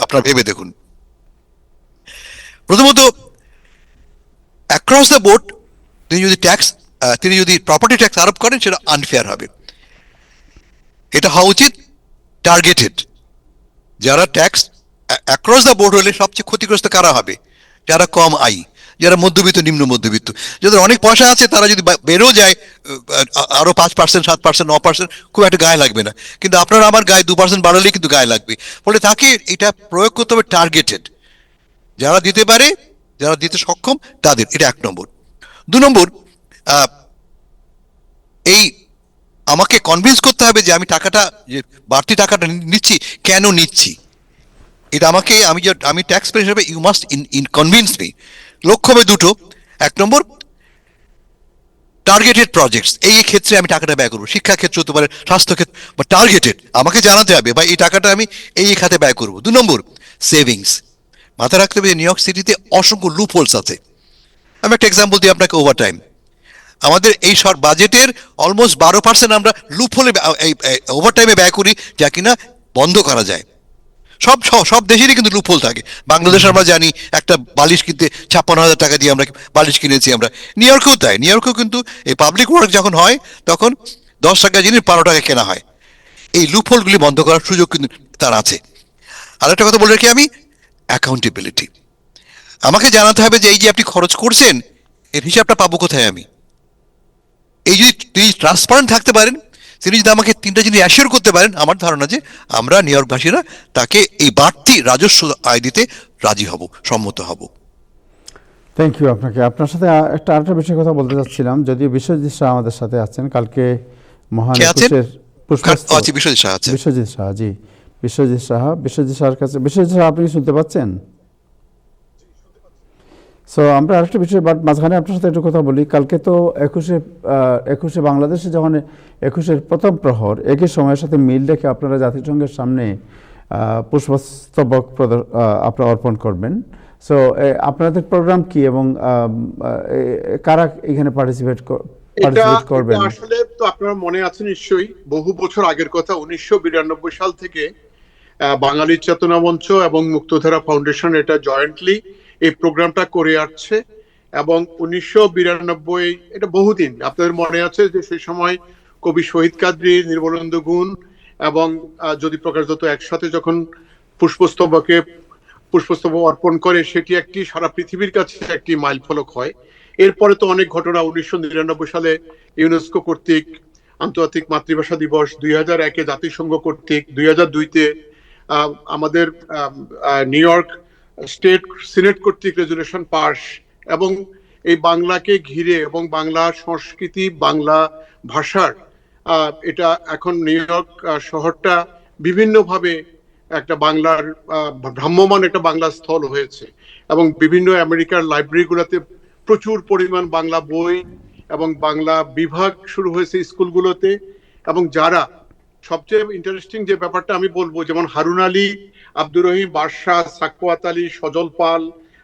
আপনারা ভেবে দেখুন। প্রথমত, অ্যাক্রস দ্য বোর্ড তিনি যদি প্রপার্টি ট্যাক্স আরোপ করেন সেটা আনফেয়ার হবে। এটা হওয়া উচিত টার্গেটেড। যারা ট্যাক্স অ্যাক্রস দ্য বোর্ড হলে সবচেয়ে ক্ষতিগ্রস্ত কারা হবে? যারা কম আয়, যারা মধ্যবিত্ত, নিম্ন মধ্যবিত্ত। যাদের অনেক পয়সা আছে তারা যদি বেড়েও যায় আরো 5%, 7%, 9%, খুব একটা গায়ে লাগবে না। কিন্তু আপনার আমার গায়ে 2% বাড়ালেই কিন্তু গায়ে লাগবে। ফলে তাকে এটা প্রয়োগ করতে হবে টার্গেটেড, যারা দিতে পারে, যারা দিতে সক্ষম তাদের। এটা 1 নম্বর। 2 নম্বর, এই আমাকে কনভিন্স করতে হবে যে আমি টাকাটা, যে বাড়তি টাকাটা নিচ্ছি কেন নিচ্ছি, এটা আমাকে, আমি ট্যাক্স পেয়ার হিসেবে ইউ মাস্ট কনভিন্স মি। লক্ষ্য হবে দুটো। 1 নম্বর, টার্গেটেড প্রজেক্টস, এই ক্ষেত্রে আমি টাকাটা ব্যয় করবো। শিক্ষা ক্ষেত্র হতে পারে, স্বাস্থ্য ক্ষেত্র, বা টার্গেটেড আমাকে জানাতে হবে বা এই টাকাটা আমি এই খাতে ব্যয় করবো। 2 নম্বর, সেভিংস। মাথায় রাখতে হবে যে নিউ ইয়র্ক সিটিতে অসংখ্য লুপ হোলস আছে। আমি একটা এক্সাম্পল দিই আপনাকে। ওভারটাইম, আমাদের এই বাজেটের অলমোস্ট 12% আমরা লুপ হোলে, ওভারটাইমে ব্যয় করি, যা কিনা বন্ধ করা যায়। সব দেশেরই কিন্তু লুপ হোল থাকে। বাংলাদেশ আমরা জানি, একটা বালিশ কিনতে 56,000 টাকা দিয়ে আমরা বালিশ কিনেছি। আমরা নিউ ইয়র্কেও তাই। নিউ ইয়র্কেও কিন্তু এই পাবলিক ওয়ার্ক যখন হয় তখন 10 টাকা জিনিস 12 টাকা কেনা হয়। এই লুপ হোলগুলি বন্ধ করার সুযোগ কিন্তু তার আছে। আর একটা কথা বলে রাখি আমি, অ্যাকাউন্টেবিলিটি। আমাকে জানাতে হবে যে এই যে আপনি খরচ করছেন এর হিসাবটা পাবো কোথায় আমি। এই যদি তিনি ট্রান্সপারেন্ট থাকতে পারেন, তিনি যদি আমাকে 3টা জিনিস অ্যাসিওর করতে পারেন, আমার ধারণা যে আমরা নিউ ইয়র্কবাসীরা তাকে এই বাড়তি রাজস্ব আয় দিতে রাজি হব, সম্মত হব। থ্যাংক ইউ আপনাকে। আপনার সাথে আরেকটা বিষয়ে কথা বলতে চাচ্ছিলাম, যদিও বিশ্বজিৎ শাহ আমাদের সাথে আছেন। কালকে মহান একুশের বিশ্বজিৎ শাহ আছে। বিশ্বজিৎ শাহ, জি, বিশ্বজিৎ শাহর কাছে। বিশ্বজিৎ শাহ, আপনি শুনতে পাচ্ছেন? সো আমরা আরেকটা বিষয়, বাট মাঝখানে আপনার সাথে একটু কথা বলি। কালকে তো 21শে বাংলাদেশে যখন 21-এর প্রথম প্রহর, একই সময়ের সাথে মিল রেখে আপনারা জাতিসংঘের সামনে পুষ্পস্তবক আপনারা অর্পণ করবেন। সো আপনাদের প্রোগ্রাম কি এবং কারা এখানে পার্টিসিপেট করবেন? আসলে তো আপনার মনে আছে নিশ্চয়ই, বহু বছর আগের কথা, 1992 সাল থেকে বাঙালি চেতনা মঞ্চ এবং মুক্তধারা ফাউন্ডেশন এটা জয়েন্টলি এই প্রোগ্রামটা করে আসছে। এবং 1992, এটা বহুদিন, আপনাদের মনে আছে যে সেই সময় কবি শহীদ কাদরী, নির্মলেন্দু গুণ এবং জ্যোতি প্রকাশ দত্ত একসাথে যখন পুষ্পস্তবক অর্পণ করে, সেটি একটি সারা পৃথিবীর কাছে একটি মাইল ফলক হয়। এরপরে তো অনেক ঘটনা। 1999 সালে ইউনেস্কো কর্তৃক আন্তর্জাতিক মাতৃভাষা দিবস, 2001-এ জাতিসংঘ কর্তৃক, 2002-তে আমাদের নিউ ইয়র্ক স্টেট সিনেট কর্তৃক রেজুলেশন পাস। এবং এই বাংলাকে ঘিরে এবং বাংলা সংস্কৃতি, বাংলা ভাষার এটা এখন নিউ ইয়র্ক শহরটা বিভিন্নভাবে একটা বাংলার ভ্রাম্যমান একটা বাংলা স্থল হয়েছে। এবং বিভিন্ন আমেরিকার লাইব্রেরিগুলোতে প্রচুর পরিমাণ বাংলা বই এবং বাংলা বিভাগ শুরু হয়েছে স্কুলগুলোতে। এবং যারা সবচেয়ে ইন্টারেস্টিং যে ব্যাপারটা আমি বলবো, যেমন হারুন আলী, আব্দুর রহিম বাদশাহ, সাকওয়াত আলী, সজল পাল,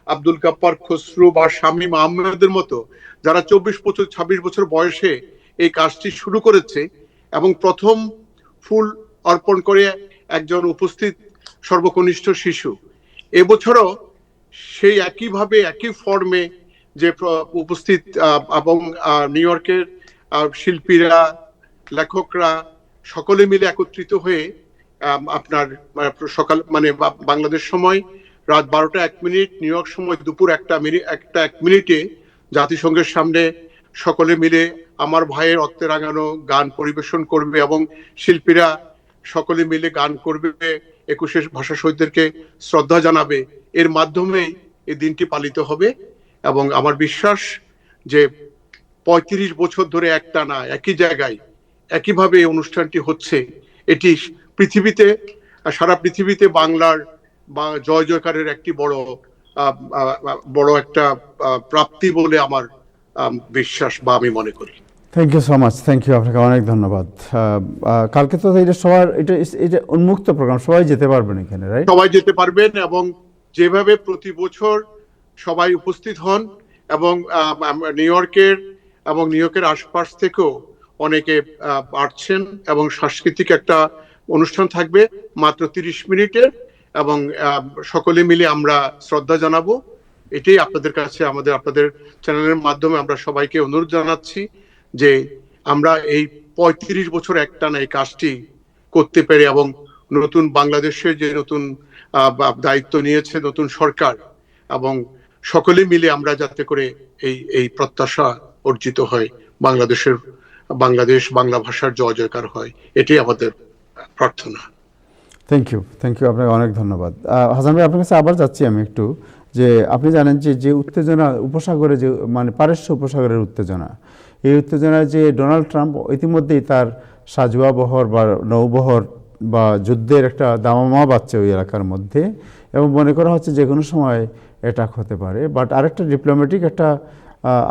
আব্দুল গাফফার খসরু বা শামীম আহমেদের মতো যারা 24-26 বছর বয়সে এই কাজটি শুরু করেছে এবং প্রথম ফুল অর্পণ করে একজন উপস্থিত সর্বকনিষ্ঠ শিশু। এবছরও সেই একইভাবে একই ফর্মে যে উপস্থিত এবং নিউ ইয়র্কের শিল্পীরা, লেখকরা সকলে মিলে একত্রিত হয়ে আপনার সকাল বাংলাদেশ সময় রাত 12টা 1 মিনিট, নিউ ইয়র্ক সময় দুপুর 1 মিনিটে জাতিসংঘের সামনে সকলে মিলে আমার ভাইয়ের রক্তে রাঙানো গান পরিবেশন করবে এবং শিল্পীরা সকলে মিলে গান করবে, 21 ভাষা শহীদদেরকে শ্রদ্ধা জানাবে। এর মাধ্যমেই এই দিনটি পালিত হবে। এবং আমার বিশ্বাস যে 35 বছর ধরে একটানা একই জায়গায় একইভাবে এই অনুষ্ঠানটি হচ্ছে, এটি পৃথিবীতে, সারা পৃথিবীতে বাংলার বা জয় জয়কারের একটি বড় একটা প্রাপ্তি বলে আমার বিশ্বাস বা আমি মনে করি। Thank you so much. Thank you, আপনাকে অনেক ধন্যবাদ। কালকে তো এটা সবার, এটা উন্মুক্ত প্রোগ্রাম, সবাই যেতে পারবেন এখানে, রাইট? সবাই যেতে পারবেন এবং যেভাবে প্রতি বছর সবাই উপস্থিত হন এবং নিউ ইয়র্কের আশপাশ থেকেও অনেকে আসছেন এবং সাংস্কৃতিক একটা অনুষ্ঠান থাকবে মাত্র 30 মিনিটের এবং সকলে মিলে আমরা শ্রদ্ধা জানাবো। এটাই আপনাদের কাছে আপনাদের চ্যানেলের মাধ্যমে আমরা সবাইকে অনুরোধ জানাচ্ছি যে আমরা এই 35 বছর একটানা এই কাজটি করতে পেরে, এবং নতুন বাংলাদেশের যে নতুন দায়িত্ব নিয়েছে নতুন সরকার, এবং সকলে মিলে আমরা যাতে করে এই প্রত্যাশা অর্জিত হয়, বাংলাদেশ বাংলা ভাষার জয় জয়কার হয়, এটাই আমাদের প্রার্থনা। থ্যাংক ইউ আপনাকে অনেক ধন্যবাদ। হাসান ভাই, আপনার কাছে আবার যাচ্ছি আমি একটু, যে আপনি জানেন যে উত্তেজনা উপসাগরে, যে মানে পারস্য উপসাগরের উত্তেজনা, এই উত্তেজনায় যে ডোনাল্ড ট্রাম্প ইতিমধ্যেই তার সাজোয়া বহর বা নৌবহর বা যুদ্ধের একটা দামামা বাজছে ওই এলাকার মধ্যে, এবং মনে করা হচ্ছে যে কোনো সময় অ্যাটাক হতে পারে। বাট আরেকটা ডিপ্লোম্যাটিক একটা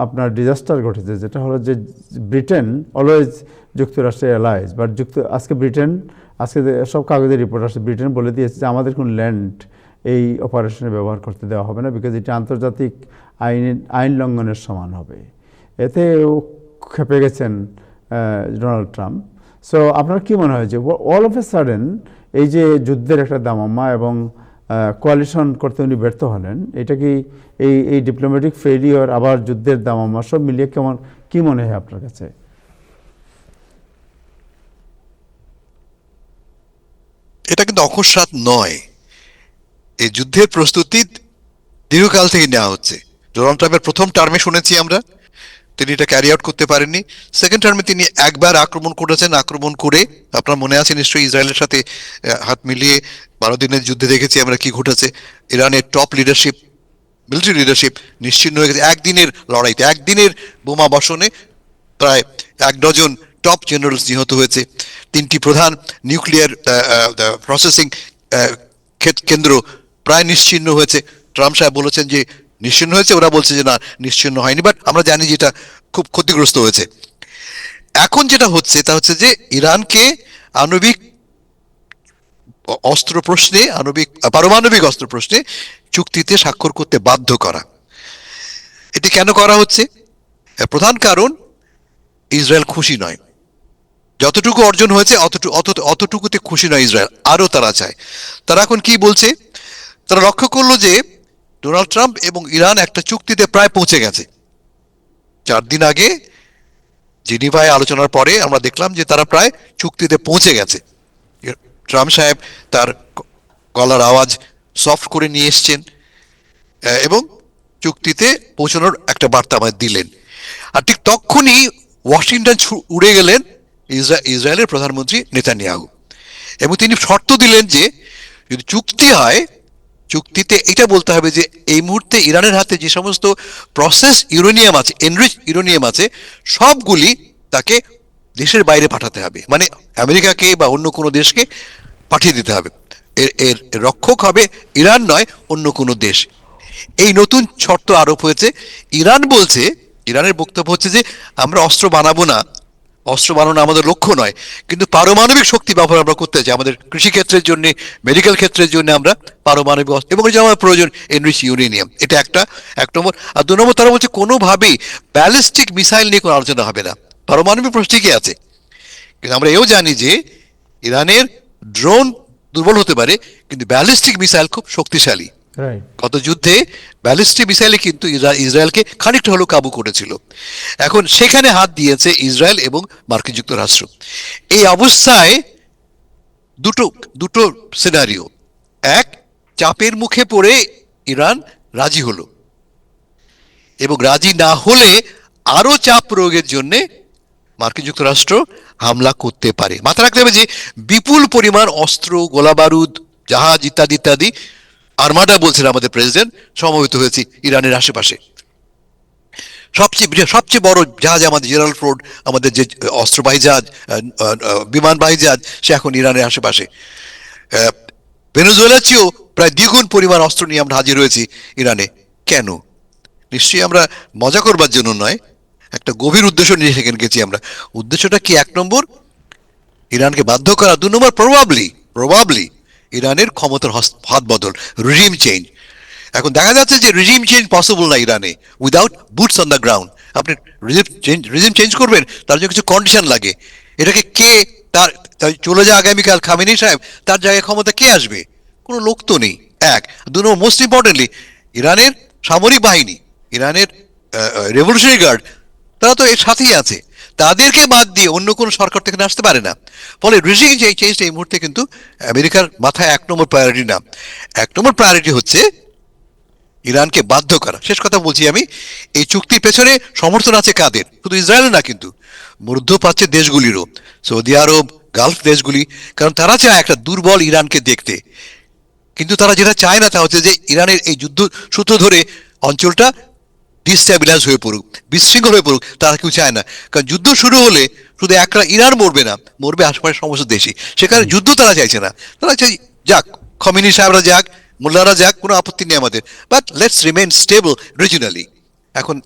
আপনার ডিজাস্টার ঘটেছে, যেটা হলো যে ব্রিটেন অলওয়েজ যুক্তরাষ্ট্রের অ্যালাইজ, বাট আজকে ব্রিটেন, আজকে সব কাগজের রিপোর্ট আসছে, ব্রিটেন বলে দিয়েছে যে আমাদের কোনো ল্যান্ড এই অপারেশনে ব্যবহার করতে দেওয়া হবে না, বিকজ এটা আন্তর্জাতিক আইন লঙ্ঘনের সমান হবে। এতে খেপে গেছেন ডোনাল্ড ট্রাম্প। সো আপনার কি মনে হয় যে অল অফ এ সাডেন এই যে যুদ্ধের একটা দামামা এবং কোয়ালিশন করতে উনি ব্যর্থ হলেন, এটা কি এই ডিপ্লোম্যাটিক ফেলিওর, আবার যুদ্ধের দামামা, সব মিলিয়ে কি মনে হয় আপনার কাছে? এটা কিন্তু অকস্মাৎ নয়, এই যুদ্ধের প্রস্তুতি দীর্ঘকাল থেকে নেওয়া হচ্ছে। ডোনাল্ড ট্রাম্পের প্রথম টার্মে শুনেছি আমরা তিনি এটা ক্যারি আউট করতে পারেননি। সেকেন্ড টার্মে তিনি একবার আক্রমণ করেছেন, আক্রমণ করে আপনার মনে আছে নিশ্চয়ই ইসরায়েলের সাথে হাত মিলিয়ে 12 দিনের যুদ্ধে দেখেছি আমরা কি ঘটেছে। ইরানের টপ লিডারশিপ, মিলিটারি লিডারশিপ নিশ্চিহ্ন হয়ে গেছে একদিনের লড়াইতে, একদিনের বোমা বর্ষণে প্রায় 1 ডজন টপ জেনারেলস নিহত হয়েছে। 3টি প্রধান নিউক্লিয়ার প্রসেসিং কেন্দ্র প্রায় নিশ্চিহ্ন হয়েছে। ট্রাম্প সাহেব বলেছেন যে নিশ্চিহ্ন হয়েছে, ওরা বলছে যে না নিশ্চিহ্ন হয়নি, বাট আমরা জানি যে এটা খুব ক্ষতিগ্রস্ত হয়েছে। এখন যেটা হচ্ছে তা হচ্ছে যে ইরানকে আণবিক অস্ত্র প্রশ্নে, পারমাণবিক অস্ত্র প্রশ্নে চুক্তিতে স্বাক্ষর করতে বাধ্য করা। এটি কেন করা হচ্ছে? প্রধান কারণ, ইসরায়েল খুশি নয়, যতটুকু অর্জন হয়েছে অতটুকুতে খুশি নয় ইসরায়েল, আরো তারা চায়। তারা এখন কি বলছে, তারা লক্ষ্য করলো যে ডোনাল্ড ট্রাম্প এবং ইরান একটা চুক্তিতে প্রায় পৌঁছে গেছে। 4 দিন আগে জেনিভায় আলোচনার পরে আমরা দেখলাম যে তারা প্রায় চুক্তিতে পৌঁছে গেছে। ট্রাম্প সাহেব তার গলার আওয়াজ সফট করে নিয়ে এসছেন এবং চুক্তিতে পৌঁছানোর একটা বার্তা আমাদের দিলেন। আর ঠিক তখনই ওয়াশিংটন উড়ে গেলেন ইসরায়েলের প্রধানমন্ত্রী নেতানিয়াহু, এবং তিনি শর্ত দিলেন যে যদি চুক্তি হয়, চুক্তিতে এটা বলতে হবে যে এই মুহূর্তে ইরানের হাতে যে সমস্ত প্রসেস ইউরেনিয়াম আছে, এনরিচ ইউরেনিয়াম আছে, সবগুলি তাকে দেশের বাইরে পাঠাতে হবে, মানে আমেরিকাকে বা অন্য কোনো দেশকে পাঠিয়ে দিতে হবে। এর রক্ষক হবে ইরান নয়, অন্য কোনো দেশ। এই নতুন শর্ত আরোপ হয়েছে। ইরান বলছে, ইরানের বক্তব্য হচ্ছে যে আমরা অস্ত্র বানাবো না, অস্ত্র বানানো আমাদের লক্ষ্য নয়, কিন্তু পারমাণবিক শক্তি ব্যবহার আমরা করতে চাই আমাদের কৃষিক্ষেত্রের জন্য, মেডিকেল ক্ষেত্রের জন্য আমরা পারমাণবিক অস্ত্র, এবং যে আমার প্রয়োজন এনরিচ ইউরেনিয়াম। এটা এক নম্বর। আর 2 নম্বর, তারা বলছে কোনোভাবেই ব্যালিস্টিক মিসাইল নিয়ে কোনো আলোচনা হবে না। পারমাণবিক প্রশ্ন ঠিকই আছে, কিন্তু আমরা এও জানি যে ইরানের ড্রোন দুর্বল হতে পারে, কিন্তু ব্যালিস্টিক মিসাইল খুব শক্তিশালী। গত যুদ্ধে ব্যালিস্টিক মিসাইলে কিন্তু ইসরায়েলকে খানিকটা হলেও কাবু করেছিল। এখন সেখানে হাত দিয়েছে ইসরায়েল এবং মার্কিন যুক্তরাষ্ট্র। এই অবস্থায় দুটো সিনারিও। এক, চাপের মুখে পড়ে ইরান রাজি হলো, এবং রাজি না হলে আরো চাপ প্রয়োগের জন্য মার্কিন যুক্তরাষ্ট্র হামলা করতে পারে। মাথা রাখতে হবে যে বিপুল পরিমাণ অস্ত্র, গোলাবারুদ, জাহাজ ইত্যাদি ইত্যাদি, আর্মাডা বলছেন আমাদের প্রেসিডেন্ট, সমবেত হয়েছে ইরানের আশেপাশে। সবচেয়ে বড় জাহাজ আমাদের জেনারেল ফোর্ড, আমাদের যে অস্ত্রবাহী জাহাজ, বিমানবাহী জাহাজ, সে এখন ইরানের আশেপাশে। ভেনেজুয়েলার চেয়েও প্রায় দ্বিগুণ পরিমাণ অস্ত্র নিয়ে আমরা হাজির হয়েছি ইরানে। কেন? নিশ্চয়ই আমরা মজা করবার জন্য নয়, একটা গভীর উদ্দেশ্য নিয়ে সেখানে গেছি আমরা। উদ্দেশ্যটা কি? 1 নম্বর, ইরানকে বাধ্য করা। 2 নম্বর, প্রবাবলি ইরানের ক্ষমতার হাত বদল, রিজিম চেঞ্জ। এখন দেখা যাচ্ছে যে রিজিম চেঞ্জ পসিবল না ইরানে without boots on the ground. আপনি রিজিম চেঞ্জ করবেন, তার জন্য কিছু কন্ডিশন লাগে। এটাকে কে তার চলে যায় আগামীকাল খামেনি সাহেব, তার জায়গায় ক্ষমতা কে আসবে? কোনো লোক তো নেই। 1। 2 নম্বর, মোস্ট ইম্পর্টেন্টলি ইরানের সামরিক বাহিনী, ইরানের রেভলিউশনারি গার্ড, তারা তো এর সাথেই আছে। তাদেরকে বাদ দিয়ে অন্য কোনো সরকার থেকে আসতে পারে না। ফলে রিজিম চেঞ্জটা এই মুহূর্তে কিন্তু আমেরিকার মাথায় 1 নম্বর প্রায়োরিটি না। 1 নম্বর প্রায়োরিটি হচ্ছে ইরানকে বাধ্য করা। শেষ কথা বলছি আমি, এই চুক্তির পেছনে সমর্থন আছে কাদের? শুধু ইসরায়েল না, কিন্তু মধ্যপ্রাচ্যের দেশগুলিরও, সৌদি আরব, গালফ দেশগুলি, কারণ তারা চায় একটা দুর্বল ইরানকে দেখতে। কিন্তু তারা যেটা চায় না তা হচ্ছে যে ইরানের এই যুদ্ধ সূত্র ধরে অঞ্চলটা ডিস্টেবিলাইজ হয়ে পড়ুক, বিশৃঙ্খল হয়ে পড়ুক, তারা কেউ চায় না। কারণ যুদ্ধ শুরু হলে শুধু একটা ইরান মরবে না, মরবে আশেপাশের সমস্ত দেশই। সেখানে যুদ্ধ তারা চাইছে না, তারা চাই যাক, খমেনি সাহেবরা যাক, মোল্লারা যাক, কোনো আপত্তি নেই আমাদের, বাট লেটস রিমেইন স্টেবল রিজিনালি। এখন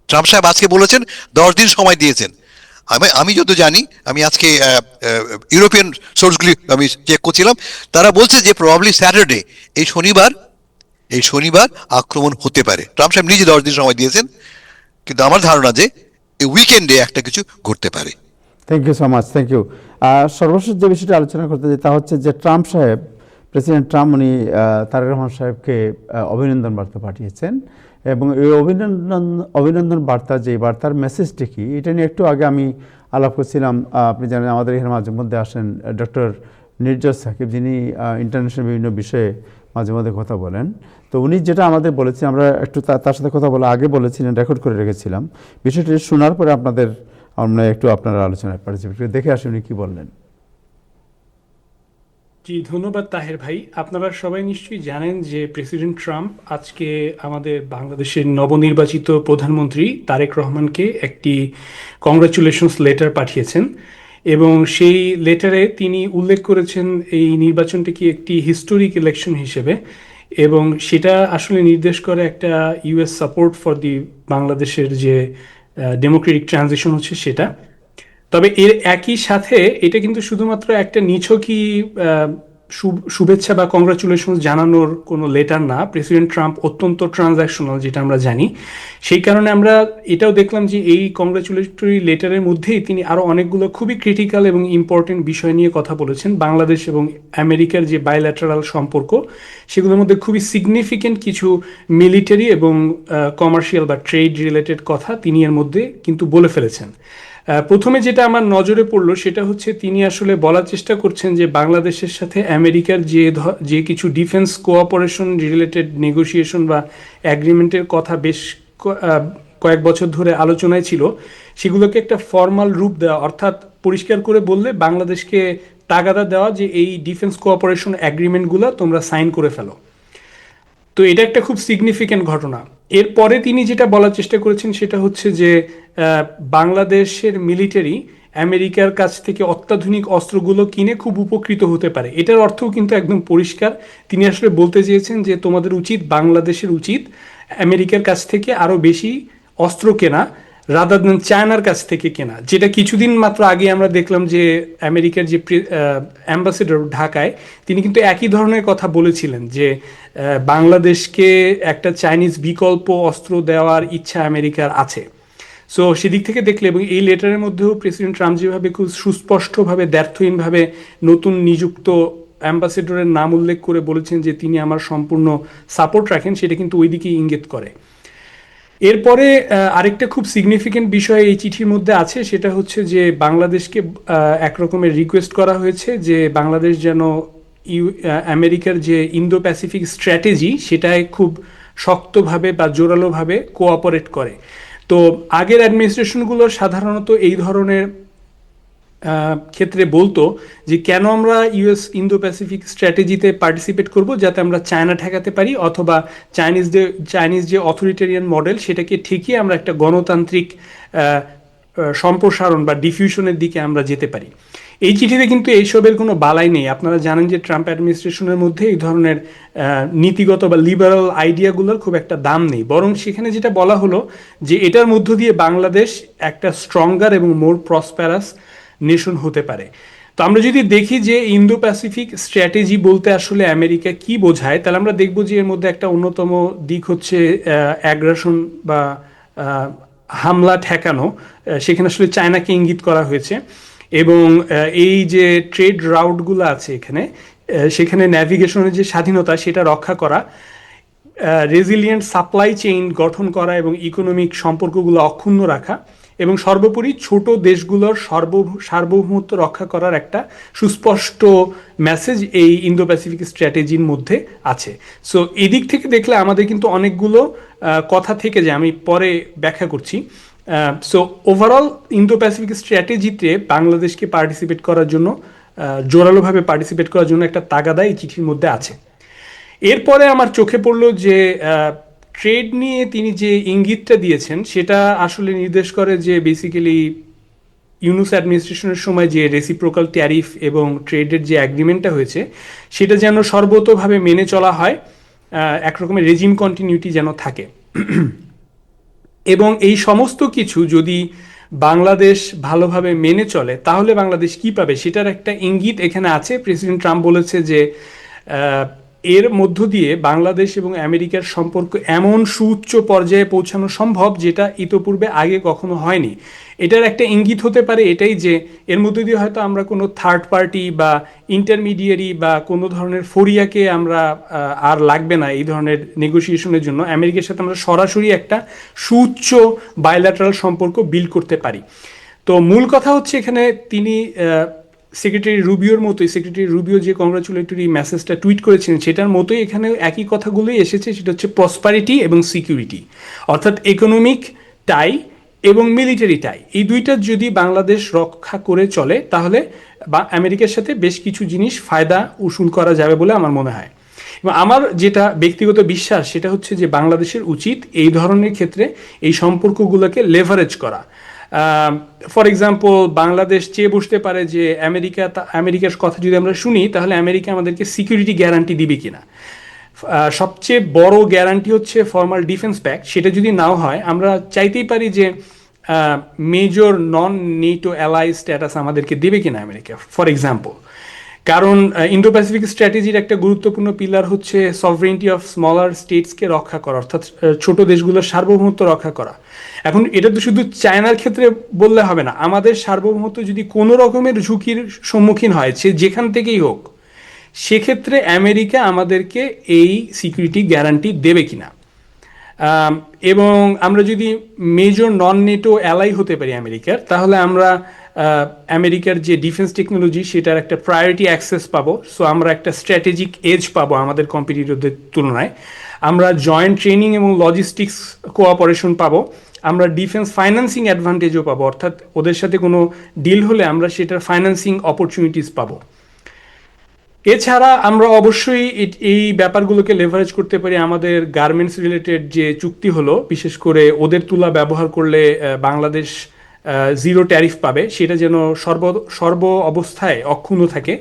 ট্রাম্প সাহেব আজকে বলেছেন 10 দিন সময় দিয়েছেন। আমি যত জানি, আমি আজকে ইউরোপিয়ান সোর্সগুলি আমি চেক করছিলাম, তারা বলছে যে প্রবাবলি স্যাটারডে, এই শনিবার আক্রমণ হতে পারে। ট্রাম্প সাহেব নিজে 10 দিন সময় দিয়েছেন, কিন্তু আমার ধারণা যে এই উইকেন্ডে একটা কিছু ঘটতে পারে। Thank you so much, thank you. সর্বশেষ যে বিষয়টি আলোচনা করতে চাই তা হচ্ছে যে ট্রাম্প সাহেব, প্রেসিডেন্ট ট্রাম্প, উনি তারেক রহমান সাহেবকে অভিনন্দন বার্তা পাঠিয়েছেন, এবং এই অভিনন্দন বার্তা, যে বার্তার মেসেজটি কি, এটা নিয়ে একটু আগে আমি আলাপ করছিলাম। আপনি জানেন আমাদের এখানে মাঝে মধ্যে আসেন ডক্টর নির্জর সাকিব, যিনি ইন্টারন্যাশনাল বিভিন্ন বিষয়ে মাঝে মধ্যে কথা বলেন। তো উনি যেটা আমাদের বলেছেন, আমরা একটু তার সাথে কথা বলে আগে বলেছিলেন, রেকর্ড করে রেখেছিলাম। বিষয়টি শোনার পরে আমরা একটু আপনার আলোচনায় পার্টিসিপেট করে দেখে আসি উনি কী বললেন। জি, ধন্যবাদ তাহের ভাই। আপনারা সবাই নিশ্চয়ই জানেন যে প্রেসিডেন্ট ট্রাম্প আজকে আমাদের বাংলাদেশের নবনির্বাচিত প্রধানমন্ত্রী তারেক রহমানকে একটি কংগ্রাচুলেশনস লেটার পাঠিয়েছেন, এবং সেই লেটারে তিনি উল্লেখ করেছেন এই নির্বাচনটিকে একটি হিস্টোরিক ইলেকশন হিসেবে, এবং সেটা আসলে নির্দেশ করে একটা ইউএস সাপোর্ট ফর দি বাংলাদেশের যে ডেমোক্রেটিক ট্রানজিশন হচ্ছে সেটা। তবে এর একই সাথে এটা কিন্তু শুধুমাত্র একটা নিছকই শুভেচ্ছা বা কংগ্রাচুলেশন জানানোর কোনো লেটার না। প্রেসিডেন্ট ট্রাম্প অত্যন্ত ট্রানজ্যাকশনাল, যেটা আমরা জানি। সেই কারণে আমরা এটাও দেখলাম যে এই কংগ্রাচুলেটরি লেটারের মধ্যেই তিনি আরও অনেকগুলো খুবই ক্রিটিক্যাল এবং ইম্পর্টেন্ট বিষয় নিয়ে কথা বলেছেন। বাংলাদেশ এবং আমেরিকার যে বাইল্যাটারাল সম্পর্ক, সেগুলোর মধ্যে খুবই সিগনিফিকেন্ট কিছু মিলিটারি এবং কমার্শিয়াল বা ট্রেড রিলেটেড কথা তিনি এর মধ্যে কিন্তু বলে ফেলেছেন। প্রথমে যেটা আমার নজরে পড়লো সেটা হচ্ছে তিনি আসলে বলার চেষ্টা করছেন যে বাংলাদেশের সাথে আমেরিকার যে কিছু ডিফেন্স কোঅপারেশন রিলেটেড নেগোসিয়েশন বা অ্যাগ্রিমেন্টের কথা বেশ কয়েক বছর ধরে আলোচনায় ছিল, সেগুলোকে একটা ফর্মাল রূপ দেওয়া, অর্থাৎ পরিষ্কার করে বললে বাংলাদেশকে তাগাদা দেওয়া যে এই ডিফেন্স কোঅপারেশন অ্যাগ্রিমেন্টগুলো তোমরা সাইন করে ফেলো। তো এটা একটা খুব সিগনিফিক্যান্ট ঘটনা। এরপরে তিনি যেটা বলার চেষ্টা করেছেন সেটা হচ্ছে যে বাংলাদেশের মিলিটারি আমেরিকার কাছ থেকে অত্যাধুনিক অস্ত্রগুলো কিনে খুব উপকৃত হতে পারে। এটার অর্থও কিন্তু একদম পরিষ্কার। তিনি আসলে বলতে চেয়েছেন যে তোমাদের উচিত, বাংলাদেশের উচিত আমেরিকার কাছ থেকে আরও বেশি অস্ত্র কেনা, রাদার দেন চায়নার কাছ থেকে কেনা। যেটা কিছুদিন মাত্র আগে আমরা দেখলাম যে আমেরিকার যে অ্যাম্বাসেডর ঢাকায়, তিনি কিন্তু একই ধরনের কথা বলেছিলেন যে বাংলাদেশকে একটা চাইনিজ বিকল্প অস্ত্র দেওয়ার ইচ্ছা আমেরিকার আছে। সো সেদিক থেকে দেখলে, এবং এই লেটারের মধ্যেও প্রেসিডেন্ট ট্রাম্প যেভাবে খুব সুস্পষ্টভাবে, দ্ব্যর্থহীনভাবে নতুন নিযুক্ত অ্যাম্বাসেডরের নাম উল্লেখ করে বলেছেন যে তিনি আমার সম্পূর্ণ সাপোর্ট রাখেন, সেটা কিন্তু ওই দিকেই ইঙ্গিত করে। এরপরে আরেকটা খুব সিগনিফিকেন্ট বিষয় এই চিঠির মধ্যে আছে, সেটা হচ্ছে যে বাংলাদেশকে একরকমের রিকোয়েস্ট করা হয়েছে যে বাংলাদেশ যেন আমেরিকার যে ইন্দো প্যাসিফিক স্ট্র্যাটেজি, সেটায় খুব শক্তভাবে বা জোরালোভাবে কোঅপারেট করে। তো আগের অ্যাডমিনিস্ট্রেশনগুলো সাধারণত এই ধরনের ক্ষেত্রে বলতো যে কেন আমরা ইউএস ইন্দো প্যাসিফিক স্ট্র্যাটেজিতে পার্টিসিপেট করব, যাতে আমরা চায়না ঠেকাতে পারি, অথবা চাইনিজ যে অথরিটেরিয়ান মডেল, সেটাকে ঠিকই আমরা একটা গণতান্ত্রিক সম্প্রসারণ বা ডিফিউশনের দিকে আমরা যেতে পারি। এই চিঠিতে কিন্তু এইসবের কোনো বালাই নেই। আপনারা জানেন যে ট্রাম্প অ্যাডমিনিস্ট্রেশনের মধ্যে এই ধরনের নীতিগত বা লিবারাল আইডিয়াগুলোর খুব একটা দাম নেই। বরং সেখানে যেটা বলা হলো যে এটার মধ্য দিয়ে বাংলাদেশ একটা স্ট্রঙ্গার এবং মোর প্রসপ্যারাস নেশন হতে পারে। তো আমরা যদি দেখি যে ইন্দো প্যাসিফিক স্ট্র্যাটেজি বলতে আসলে আমেরিকা কি বোঝায়, তাহলে আমরা দেখব যে এর মধ্যে একটা অন্যতম দিক হচ্ছে অ্যাগ্রাসন বা হামলা ঠেকানো। সেখানে আসলে চায়নাকে ইঙ্গিত করা হয়েছে, এবং এই যে ট্রেড রাউটগুলো আছে এখানে, সেখানে ন্যাভিগেশনের যে স্বাধীনতা সেটা রক্ষা করা, রেজিলিয়েন্ট সাপ্লাই চেইন গঠন করা এবং ইকোনমিক সম্পর্কগুলো অক্ষুণ্ণ রাখা, এবং সর্বোপরি ছোট দেশগুলোর সার্বভৌমত্ব রক্ষা করার একটা সুস্পষ্ট মেসেজ এই ইন্দো প্যাসিফিক স্ট্র্যাটেজির মধ্যে আছে। সো এদিক থেকে দেখলে আমাদের কিন্তু অনেকগুলো কথা থেকে যায়, আমি পরে ব্যাখ্যা করছি। সো ওভারঅল ইন্দো প্যাসিফিক স্ট্র্যাটেজিতে বাংলাদেশকে পার্টিসিপেট করার জন্য, জোরালোভাবে পার্টিসিপেট করার জন্য একটা তাগাদা এই চিঠির মধ্যে আছে। এরপরে আমার চোখে পড়লো যে ট্রেড নিয়ে তিনি যে ইঙ্গিতটা দিয়েছেন সেটা আসলে নির্দেশ করে যে বেসিক্যালি ইউনুস অ্যাডমিনিস্ট্রেশনের সময় যে রেসিপ্রোকাল ট্যারিফ এবং ট্রেডের যে অ্যাগ্রিমেন্টটা হয়েছে সেটা যেন সর্বতোভাবে মেনে চলা হয়, একরকমের রেজিম কন্টিনিউটি যেন থাকে। এবং এই সমস্ত কিছু যদি বাংলাদেশ ভালোভাবে মেনে চলে তাহলে বাংলাদেশ কি পাবে সেটার একটা ইঙ্গিত এখানে আছে। প্রেসিডেন্ট ট্রাম্প বলেছে যে এর মধ্য দিয়ে বাংলাদেশ এবং আমেরিকার সম্পর্ক এমন সুউচ্চ পর্যায়ে পৌঁছানো সম্ভব যেটা ইতোপূর্বে আগে কখনো হয়নি। এটার একটা ইঙ্গিত হতে পারে এটাই যে এর মধ্য দিয়ে হয়তো আমরা কোনো থার্ড পার্টি বা ইন্টারমিডিয়ারি বা কোনো ধরনের ফরিয়াকে আমরা আর লাগবে না এই ধরনের নেগোসিয়েশনের জন্য। আমেরিকার সাথে আমরা সরাসরি একটা সুউচ্চ বায়োল্যাটারাল সম্পর্ক বিল্ড করতে পারি। তো মূল কথা হচ্ছে এখানে তিনি সেক্রেটারি রুবিওর মতোই, সেক্রেটারি রুবিও যে কংগ্রাচুলেটরি মেসেজটা টুইট করেছিলেন সেটার মতোই এখানে একই কথাগুলোই এসেছে, সেটা হচ্ছে প্রসপারিটি এবং সিকিউরিটি, অর্থাৎ ইকোনমিক টাই এবং মিলিটারি টাই, এই দুইটা যদি বাংলাদেশ রক্ষা করে চলে তাহলে আমেরিকার সাথে বেশ কিছু জিনিস ফায়দা উসুল করা যাবে বলে আমার মনে হয়। এবং আমার যেটা ব্যক্তিগত বিশ্বাস সেটা হচ্ছে যে বাংলাদেশের উচিত এই ধরনের ক্ষেত্রে এই সম্পর্কগুলোকে লেভারেজ করা। ফর এক্সাম্পল বাংলাদেশ চেয়ে বসতে পারে যে আমেরিকার কথা যদি আমরা শুনি তাহলে আমেরিকা আমাদেরকে সিকিউরিটি গ্যারান্টি দিবে কিনা। সবচেয়ে বড় গ্যারান্টি হচ্ছে ফর্মাল ডিফেন্স প্যাক্ট, সেটা যদি নাও হয় আমরা চাইতেই পারি যে মেজর নন নেটো অ্যালাই স্ট্যাটাস আমাদেরকে দেবে কিনা আমেরিকা, ফর এক্সাম্পল। কারণ ইন্দো প্যাসিফিক স্ট্র্যাটেজির একটা গুরুত্বপূর্ণ পিলার হচ্ছে সভরেনিটি অফ স্মলার স্টেটসকে রক্ষা করা, অর্থাৎ ছোট দেশগুলোর সার্বভৌমত্ব রক্ষা করা। এখন এটা তো শুধু চায়নার ক্ষেত্রে বললে হবে না, আমাদের সার্বভৌমত্ব যদি কোনো রকমের ঝুঁকির সম্মুখীন হয় সে যেখান থেকেই হোক, সেক্ষেত্রে আমেরিকা আমাদেরকে এই সিকিউরিটি গ্যারান্টি দেবে কিনা। এবং আমরা যদি মেজর নন নেটো অ্যালাই হতে পারি আমেরিকার, তাহলে আমরা আমেরিকার যে ডিফেন্স টেকনোলজি সেটার একটা প্রায়োরিটি অ্যাক্সেস পাবো। সো আমরা একটা স্ট্র্যাটেজিক এজ পাবো আমাদের কম্পিটিটরদের তুলনায়। আমরা জয়েন্ট ট্রেনিং এবং লজিস্টিক্স কোঅপারেশন পাবো। আমরা ডিফেন্স ফাইন্যান্সিং অ্যাডভান্টেজও পাবো, অর্থাৎ ওদের সাথে কোনো ডিল হলে আমরা সেটার ফাইন্যান্সিং অপরচুনিটিস পাবো। এছাড়া আমরা অবশ্যই এই ব্যাপারগুলোকে লেভারেজ করতে পারি আমাদের গার্মেন্টস রিলেটেড যে চুক্তি হলো, বিশেষ করে ওদের তুলা ব্যবহার করলে বাংলাদেশ জিরো ট্যারিফ পাবে, সেটা যেন সর্ব অবস্থায় অক্ষুণ্ণ থাকে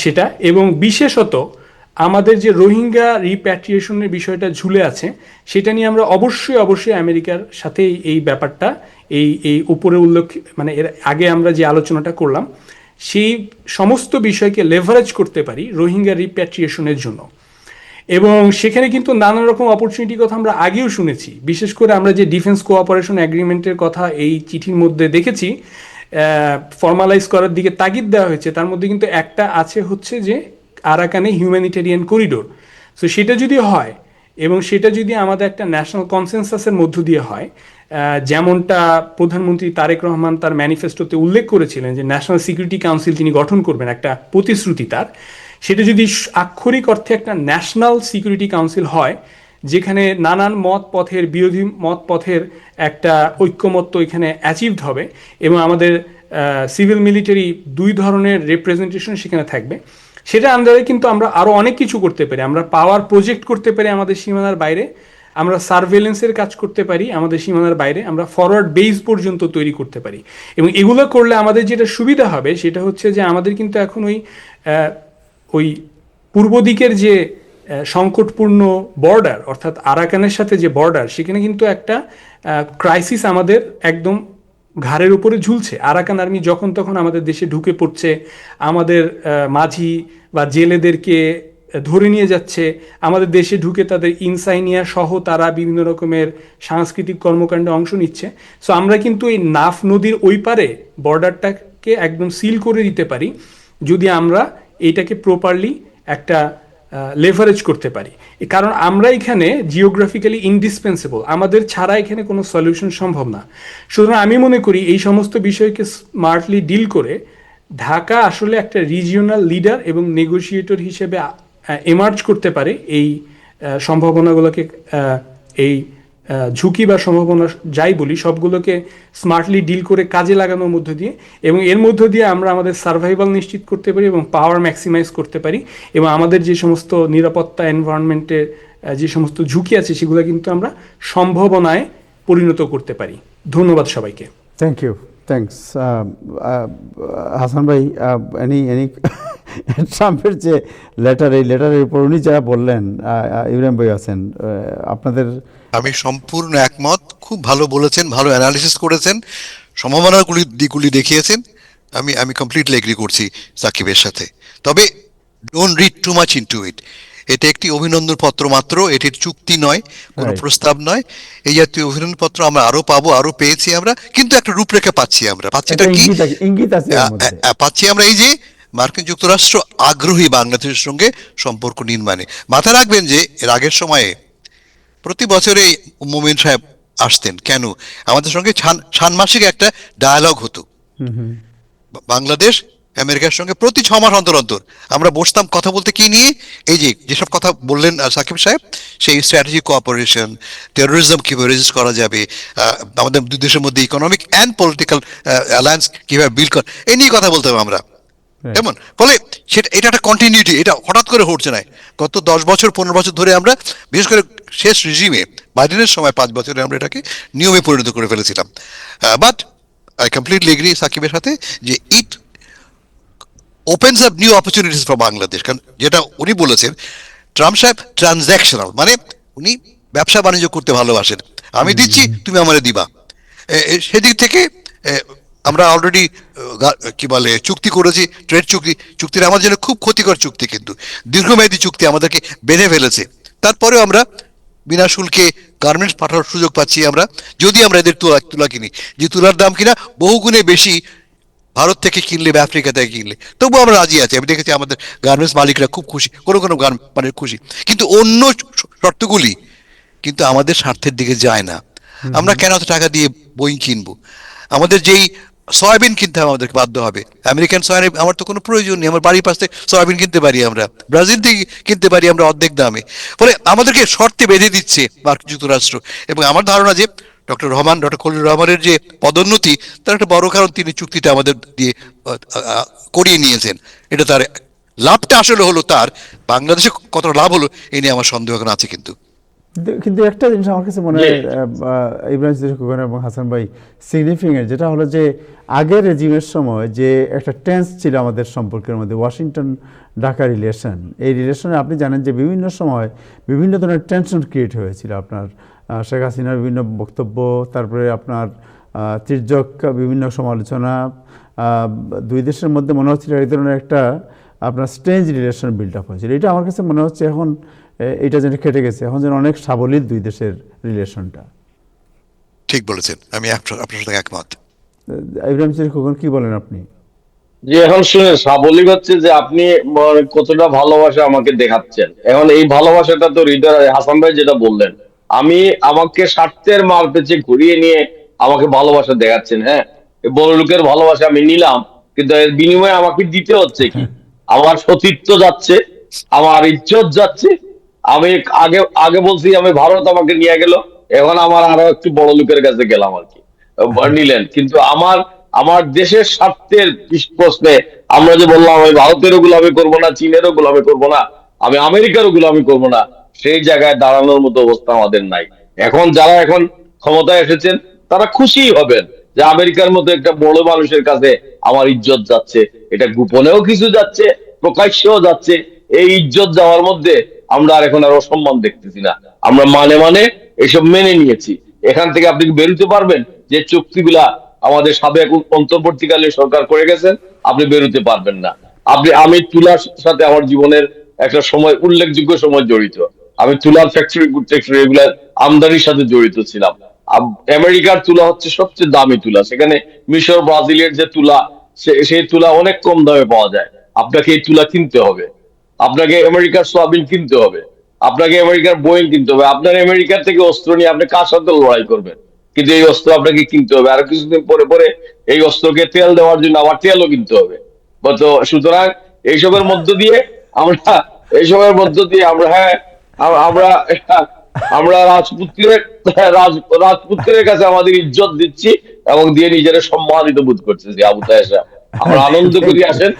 সেটা। এবং বিশেষত আমাদের যে রোহিঙ্গা রিপ্যাট্রিয়েশনের বিষয়টা ঝুলে আছে সেটা নিয়ে আমরা অবশ্যই আমেরিকার সাথে এই ব্যাপারটা এই উপরে উল্লেখ, মানে এর আগে আমরা যে আলোচনাটা করলাম সেই সমস্ত বিষয়কে লেভারেজ করতে পারি রোহিঙ্গা রিপ্যাট্রিয়েশনের জন্য। এবং সেখানে কিন্তু নানা রকম অপরচুনিটির কথা আমরা আগেও শুনেছি। বিশেষ করে আমরা যে ডিফেন্স কোঅপারেশন অ্যাগ্রিমেন্টের কথা এই চিঠির মধ্যে দেখেছি ফর্মালাইজ করার দিকে তাগিদ দেওয়া হয়েছে, তার মধ্যে কিন্তু একটা আছে হচ্ছে যে আরাকানে হিউম্যানিটেরিয়ান করিডোর। সো সেটা যদি হয় এবং সেটা যদি আমাদের একটা ন্যাশনাল কনসেনসাসের মধ্য দিয়ে হয়, যেমনটা প্রধানমন্ত্রী তারেক রহমান তার ম্যানিফেস্টোতে উল্লেখ করেছিলেন যে ন্যাশনাল সিকিউরিটি কাউন্সিল তিনি গঠন করবেন, একটা প্রতিশ্রুতি তার, সেটা যদি আক্ষরিক অর্থে একটা ন্যাশনাল সিকিউরিটি কাউন্সিল হয় যেখানে নানান মত পথের বিরোধী মত পথের একটা ঐক্যমত্য এখানে অ্যাচিভড হবে এবং আমাদের সিভিল মিলিটারি দুই ধরনের রিপ্রেজেন্টেশন সেখানে থাকবে, সেটা আন্ডারে কিন্তু আমরা আরও অনেক কিছু করতে পারি। আমরা পাওয়ার প্রজেক্ট করতে পারি আমাদের সীমানার বাইরে, আমরা সার্ভেলেন্সের কাজ করতে পারি আমাদের সীমানার বাইরে, আমরা ফরওয়ার্ড বেস পর্যন্ত তৈরি করতে পারি। এবং এগুলো করলে আমাদের যেটা সুবিধা হবে সেটা হচ্ছে যে আমাদের কিন্তু এখন ওই পূর্ব দিকের যে সংকটপূর্ণ বর্ডার, অর্থাৎ আরাকানের সাথে যে বর্ডার, সেখানে কিন্তু একটা ক্রাইসিস আমাদের একদম ঘাড়ের উপরে ঝুলছে। আরাকান আর্মি যখন তখন আমাদের দেশে ঢুকে পড়ছে, আমাদের মাঝি বা জেলেদেরকে ধরে নিয়ে যাচ্ছে, আমাদের দেশে ঢুকে তাদের ইনসাইনিয়া সহ তারা বিভিন্ন রকমের সাংস্কৃতিক কর্মকাণ্ডে অংশ নিচ্ছে। সো আমরা কিন্তু এই নাফ নদীর ওই পারে বর্ডারটাকে একদম সিল করে দিতে পারি যদি আমরা এইটাকে প্রপারলি একটা লেভারেজ করতে পারি, কারণ আমরা এখানে জিওগ্রাফিক্যালি ইনডিসপেন্সেবল, আমাদের ছাড়া এখানে কোনো সলিউশন সম্ভব না। সুতরাং আমি মনে করি এই সমস্ত বিষয়কে স্মার্টলি ডিল করে ঢাকা আসলে একটা রিজিওনাল লিডার এবং নেগোশিয়েটর হিসেবে এমার্জ করতে পারে এই সম্ভাবনাগুলোকে, এই ঝুঁকি বা সম্ভাবনা যাই বলি সবগুলোকে স্মার্টলি ডিল করে কাজে লাগানোর মধ্য দিয়ে, এবং এর মধ্য দিয়ে আমরা আমাদের সার্ভাইভাল নিশ্চিত করতে পারি এবং পাওয়ার ম্যাক্সিমাইজ করতে পারি, এবং আমাদের যে সমস্ত নিরাপত্তা এনভায়রনমেন্টের যে সমস্ত ঝুঁকি আছে সেগুলো কিন্তু আমরা সম্ভাবনায় পরিণত করতে পারি। ধন্যবাদ সবাইকে। Thank you, thanks. হাসান ভাই, এনি ট্রাম্পের যে লেটার, এই লেটারের উপর উনি যা বললেন, ইব্রাহিম ভাই আছেন, আপনাদের? আমি সম্পূর্ণ একমত, খুব ভালো বলেছেন, ভালো অ্যানালিসিস করেছেন, সম্ভাবনাগুলি দিকগুলি দেখিয়েছেন। আমি কমপ্লিটলি এগ্রি করছি সাকিবের সাথে। তবে don't read too much into ইট। এটা একটি অভিনন্দন পত্র মাত্র, এটির চুক্তি নয়, কোনো Right. প্রস্তাব নয়। এই জাতীয় অভিনন্দন পত্র আমরা আরো পাবো, আরো পেয়েছি আমরা, কিন্তু একটা রূপরেখা পাচ্ছি আমরা। পাচ্ছি এটা কি? ইঙ্গিত আছে এর মধ্যে। পাচ্ছি আমরা এই যে মার্কিন যুক্তরাষ্ট্র আগ্রহী বাংলাদেশের সঙ্গে সম্পর্ক নির্মাণে। মাথায় রাখবেন যে এর আগের সময়ে প্রতি বছরে মোমেন সাহেব আসতেন। কেন? আমাদের সঙ্গে ষান্মাসিক একটা ডায়ালগ হতো। বাংলাদেশ আমেরিকার সঙ্গে প্রতি 6 মাস অন্তর অন্তর আমরা বসতাম কথা বলতে। কি নিয়ে? এই যে যেসব কথা বললেন সাকিব সাহেব, সেই স্ট্র্যাটেজি কোঅপারেশন, টেরোরিজম কিভাবে রেজিস্ট করা যাবে, আমাদের দুই দেশের মধ্যে ইকোনমিক অ্যান্ড পলিটিক্যাল অ্যালায়েন্স কিভাবে বিল্ড করা, এই নিয়ে কথা বলতে হবে আমরা। কেমন? ফলে সেটা, এটা একটা কন্টিনিউটি, এটা হঠাৎ করে হচ্ছে না। গত 10 বছর 15 বছর ধরে আমরা, বিশেষ করে শেষ রিজিমে বাইডেনের সময় 5 বছরে আমরা এটাকে নিয়মে পরিণত করে ফেলেছিলাম। বাট আই কমপ্লিটলি এগ্রি সাকিবের সাথে যে it opens up new opportunities for Bangladesh. কারণ যেটা উনি বলেছেন, ট্রাম্প সাহেব ট্রানজ্যাকশনাল, মানে উনি ব্যবসা বাণিজ্য করতে ভালোবাসেন। আমি দিচ্ছি, তুমি আমারে দিবা। সেদিক থেকে আমরা অলরেডি কি বলে চুক্তি করেছি, ট্রেড চুক্তিটা আমাদের জন্য খুব ক্ষতিকর চুক্তি, কিন্তু দীর্ঘমেয়াদী চুক্তি আমাদেরকে বেঁধে ফেলেছে। তারপরেও আমরা বিনা শুল্কে গার্মেন্টস পাঠানোর সুযোগ পাচ্ছি আমরা, যদি আমরা এদের তুলা কিনি, যে তুলার দাম কিনা বহুগুণে বেশি ভারত থেকে কিনলে বা আফ্রিকা থেকে কিনলে, তবুও আমরা রাজি আছি। আমি দেখেছি আমাদের গার্মেন্টস মালিকরা খুব খুশি, কোনো মানে খুশি। কিন্তু অন্য শর্তগুলি কিন্তু আমাদের স্বার্থের দিকে যায় না। আমরা কেন অত টাকা দিয়ে বই কিনবো? আমাদের যেই সয়াবিন কিনতে হবে, আমাদেরকে বাধ্য হবে। আমেরিকান সয়াবিন আমার তো কোনো প্রয়োজন নেই, আমার বাড়ির পাশ থেকে সয়াবিন কিনতে পারি আমরা, ব্রাজিল থেকে কিনতে পারি আমরা অর্ধেক দামে। ফলে আমাদেরকে শর্তে বেঁধে দিচ্ছে মার্কিন যুক্তরাষ্ট্র। এবং আমার ধারণা যে ডক্টর খলিল রহমানের যে পদোন্নতি, তার একটা বড় কারণ তিনি চুক্তিটা আমাদের দিয়ে করিয়ে নিয়েছেন। এটা তার লাভটা আসলে হলো, তার বাংলাদেশে কত লাভ হলো এই নিয়ে আমার সন্দেহ এখন আছে। কিন্তু একটা জিনিস আমার কাছে মনে হয়, ইব্রাহিম এবং হাসান ভাই, সিগনিফিকেন্ট যেটা হলো যে আগের রেজিমের সময় যে একটা টেন্স ছিল আমাদের সম্পর্কের মধ্যে, ওয়াশিংটন ঢাকা রিলেশন, এই রিলেশনে আপনি জানেন যে বিভিন্ন সময় বিভিন্ন ধরনের টেনশন ক্রিয়েট হয়েছিল। আপনার শেখ হাসিনার বিভিন্ন বক্তব্য, তারপরে আপনার তির্যক বিভিন্ন সমালোচনা, দুই দেশের মধ্যে মনে হচ্ছিল এই ধরনের একটা আপনার স্ট্রেঞ্জ রিলেশন বিল্ড আপ হয়েছিল। এটা আমার কাছে মনে হচ্ছে এখন এটা যেন কেটে গেছে, এখন যেন অনেক সাবলীল দুই দেশের রিলেশনটা। ঠিক বলেছেন, আমি আপনার সাথে একমত। ইব্রাহিম খোকন, কি বলেন আপনি? যে এখন শুনে সাবলীল হচ্ছে যে আপনি কতটা ভালোবাসা আমাকে দেখাচ্ছেন। এখন এই ভালোবাসাটা তো হৃদয়, হাসান ভাই যেটা বললেন, আমাকে স্বার্থের মার পেছে ঘুরিয়ে নিয়ে আমাকে ভালোবাসা দেখাচ্ছেন। হ্যাঁ, বড় লোকের ভালোবাসা আমি নিলাম, কিন্তু এর বিনিময়ে আমাকে দিতে হচ্ছে কি? আমার সতীত্ব যাচ্ছে, আমার ইজ্জত যাচ্ছে। আমি আগে আগে বলছি আমি ভারত আমাকে নিয়ে গেল, এখন আমার আরো একটু বড় লোকের কাছে গেলাম আর কি, নিলেন। কিন্তু আমার দেশের স্বার্থের প্রশ্নে আমরা যে বললাম আমি ভারতেরও গোলামি করবো না, চীনেরও গোলামি করবো না, আমি আমেরিকারও গোলামি করবো না, সেই জায়গায় দাঁড়ানোর মতো অবস্থা আমাদের নাই। এখন যারা এখন ক্ষমতায় এসেছেন তারা খুশি হবেন যে আমেরিকার মতো একটা বড় মানুষের কাছে আমার ইজ্জত যাচ্ছে। এটা গোপনেও কিছু যাচ্ছে, প্রকাশ্যেও যাচ্ছে। এই ইজ্জত যাওয়ার মধ্যে আমরা আর এখন আর অসম্মান দেখতেছি না, আমরা মানে এসব মেনে নিয়েছি। এখান থেকে আপনি বেরোতে পারবেন যে চুক্তিগুলা আমাদের সাবেক অন্তর্বর্তীকালীন সরকার করে গেছেন, আপনি বেরোতে পারবেন না। আমি তুলার সাথে আমার জীবনের একটা সময়, উল্লেখযোগ্য সময় জড়িত। আমি তুলার ফ্যাক্টরি এগুলার আমদানির সাথে জড়িত ছিলাম। আমেরিকার তুলা হচ্ছে সবচেয়ে দামি তুলা, সেখানে মিশর ব্রাজিলের যে তুলা, সেই তুলা অনেক কম দামে পাওয়া যায়। আপনাকে এই তুলা কিনতে হবে। আপনাকে আমেরিকার সোয়াবিন কিনতে হবে, আপনাকে আমেরিকার বোয়িং কিনতে হবে, আপনার আমেরিকার থেকে অস্ত্র নিয়ে আপনি কার সাথে লড়াই করবেন, কিন্তু এই অস্ত্র আপনাকে কিনতে হবে, আর কিছুদিন পরে পরে এই অস্ত্রকে তেল দেওয়ার জন্য আবার তেলও কিনতে হবে। তো সুতরাং এইসবের মধ্য দিয়ে আমরা এইসবের মধ্য দিয়ে আমরা আমরা আমরা রাজপুত্রের কাছে আমাদের ইজ্জত দিচ্ছি এবং দিয়ে নিজেরা সম্মানিত বোধ করতেছি। আবু তাহের সাহেব, আমরা আনন্দ করি, আসেন,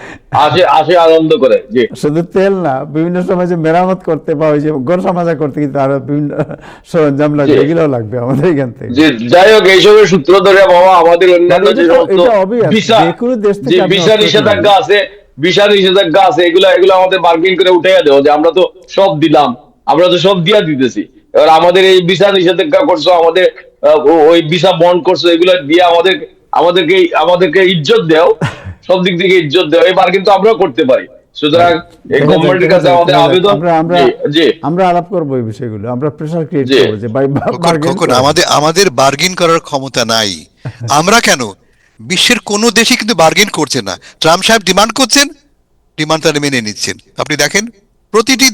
আসে আনন্দ করে। জি, শুধু তেল না, বিভিন্ন সময় যে মেরামত করতে বা ওই যে ঘর সমাজা করতে কিন্তু আরো বিভিন্ন সরঞ্জাম লাগবে, এগুলোও লাগবে আমাদের এখান থেকে। জি, যাই হোক, এইসবের সূত্র ধরে বাবা আমাদের অন্যান্য যে সমস্ত ভিসা নিষেধাজ্ঞা আছে, এগুলো আমাদের বার্গেন করে উঠে দেওয়া, যে আমরা তো সব দিলাম, আমরা তো সব দিয়া দিতেছি, এবার আমাদের এই ভিসা নিষেধাজ্ঞা করছো, আমাদের ওই ভিসা বন্ড করছো, এগুলো দিয়ে আমাদেরকে ইজ্জত দেও, সব দিক থেকে ইজ্জত দেও, এবার কিন্তু আমরাও করতে পারি। সুতরাং এই গভর্নমেন্টের কাছে আমাদের আবেদন, আমরা আলাপ করবো এই বিষয়গুলো, আমরা প্রেসার ক্রিয়েট করবো যে আমাদের বার্গেন করার ক্ষমতা নাই। আমরা কেন, বিশ্বের কোন দেশই কিন্তু বার্গেন করছে না। ট্রাম্প সাহেব ডিমান্ড করছেন, ডিমান্ড তারা মেনে নিচ্ছেন। আপনি দেখেন প্রতিটি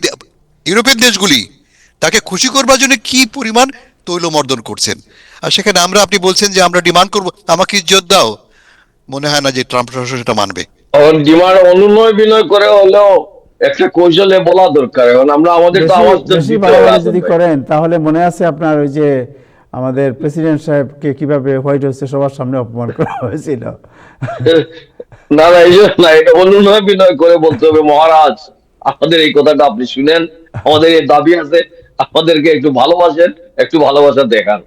ইউরোপের দেশগুলি তাকে খুশি করবার জন্য কি পরিমাণ তৈলমর্দন করছেন, আর সেখানে আপনি বলছেন যে আমরা ডিমান্ড করব, আমাকে ইজ্জত দাও। মনে হয় না যে ট্রাম্প প্রশাসন সেটা মানবে। ডিমান্ড অনুনয় বিনয় করে হলেও একটা কৌশলে বলা দরকার। এখন আমরা আমাদের তো আওয়াজ যদি করেন, তাহলে মনে আছে আপনার ওই যে আমাদের প্রেসিডেন্ট সাহেবকে কিভাবে হোয়াইট হাউসে সবার সামনে অপমান করা হয়েছিল? না, এই জন্য না, এটা অনুনয় বিনয় করে বলতে হবে, মহারাজ আমাদের এই কথাটা আপনি শুনেন, আমাদের এই দাবি আছে, আমাদেরকে একটু ভালোবাসেন, একটু ভালোবাসা দেখান।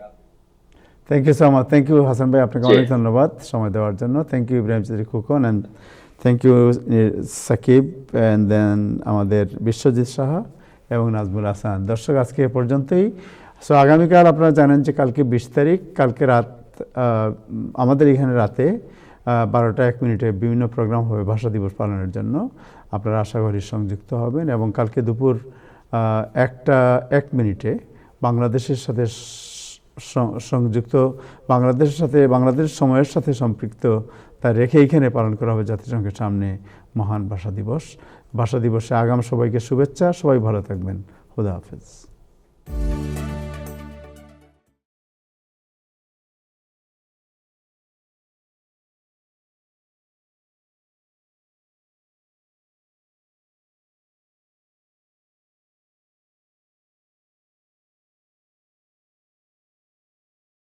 Thank you so much. Thank you Hasan ভাই, আপনাকে অনেক ধন্যবাদ সময় দেওয়ার জন্য। Thank you Ibrahim Chowdhury Khokon, and thank you Sakib, and then আমাদের বিশ্বজিৎ সাহা এবং নাজমুল হাসান। দর্শক, আজকে এ পর্যন্তই। সো আগামীকাল আপনারা জানেন যে কালকে 20 তারিখ, কালকে রাত আমাদের এখানে রাতে 12টা 1 মিনিটে বিভিন্ন প্রোগ্রাম হবে ভাষা দিবস পালনের জন্য। আপনারা আশা করি সংযুক্ত হবেন, এবং কালকে দুপুর 1টা 1 মিনিটে বাংলাদেশের সাথে সংযুক্ত, বাংলাদেশ সময়ের সাথে সম্পৃক্ত তা রেখে এইখানে পালন করা হবে জাতিসংঘের সামনে মহান ভাষা দিবস। ভাষা দিবসে আগাম সবাইকে শুভেচ্ছা, সবাই ভালো থাকবেন। খুদা হাফেজ।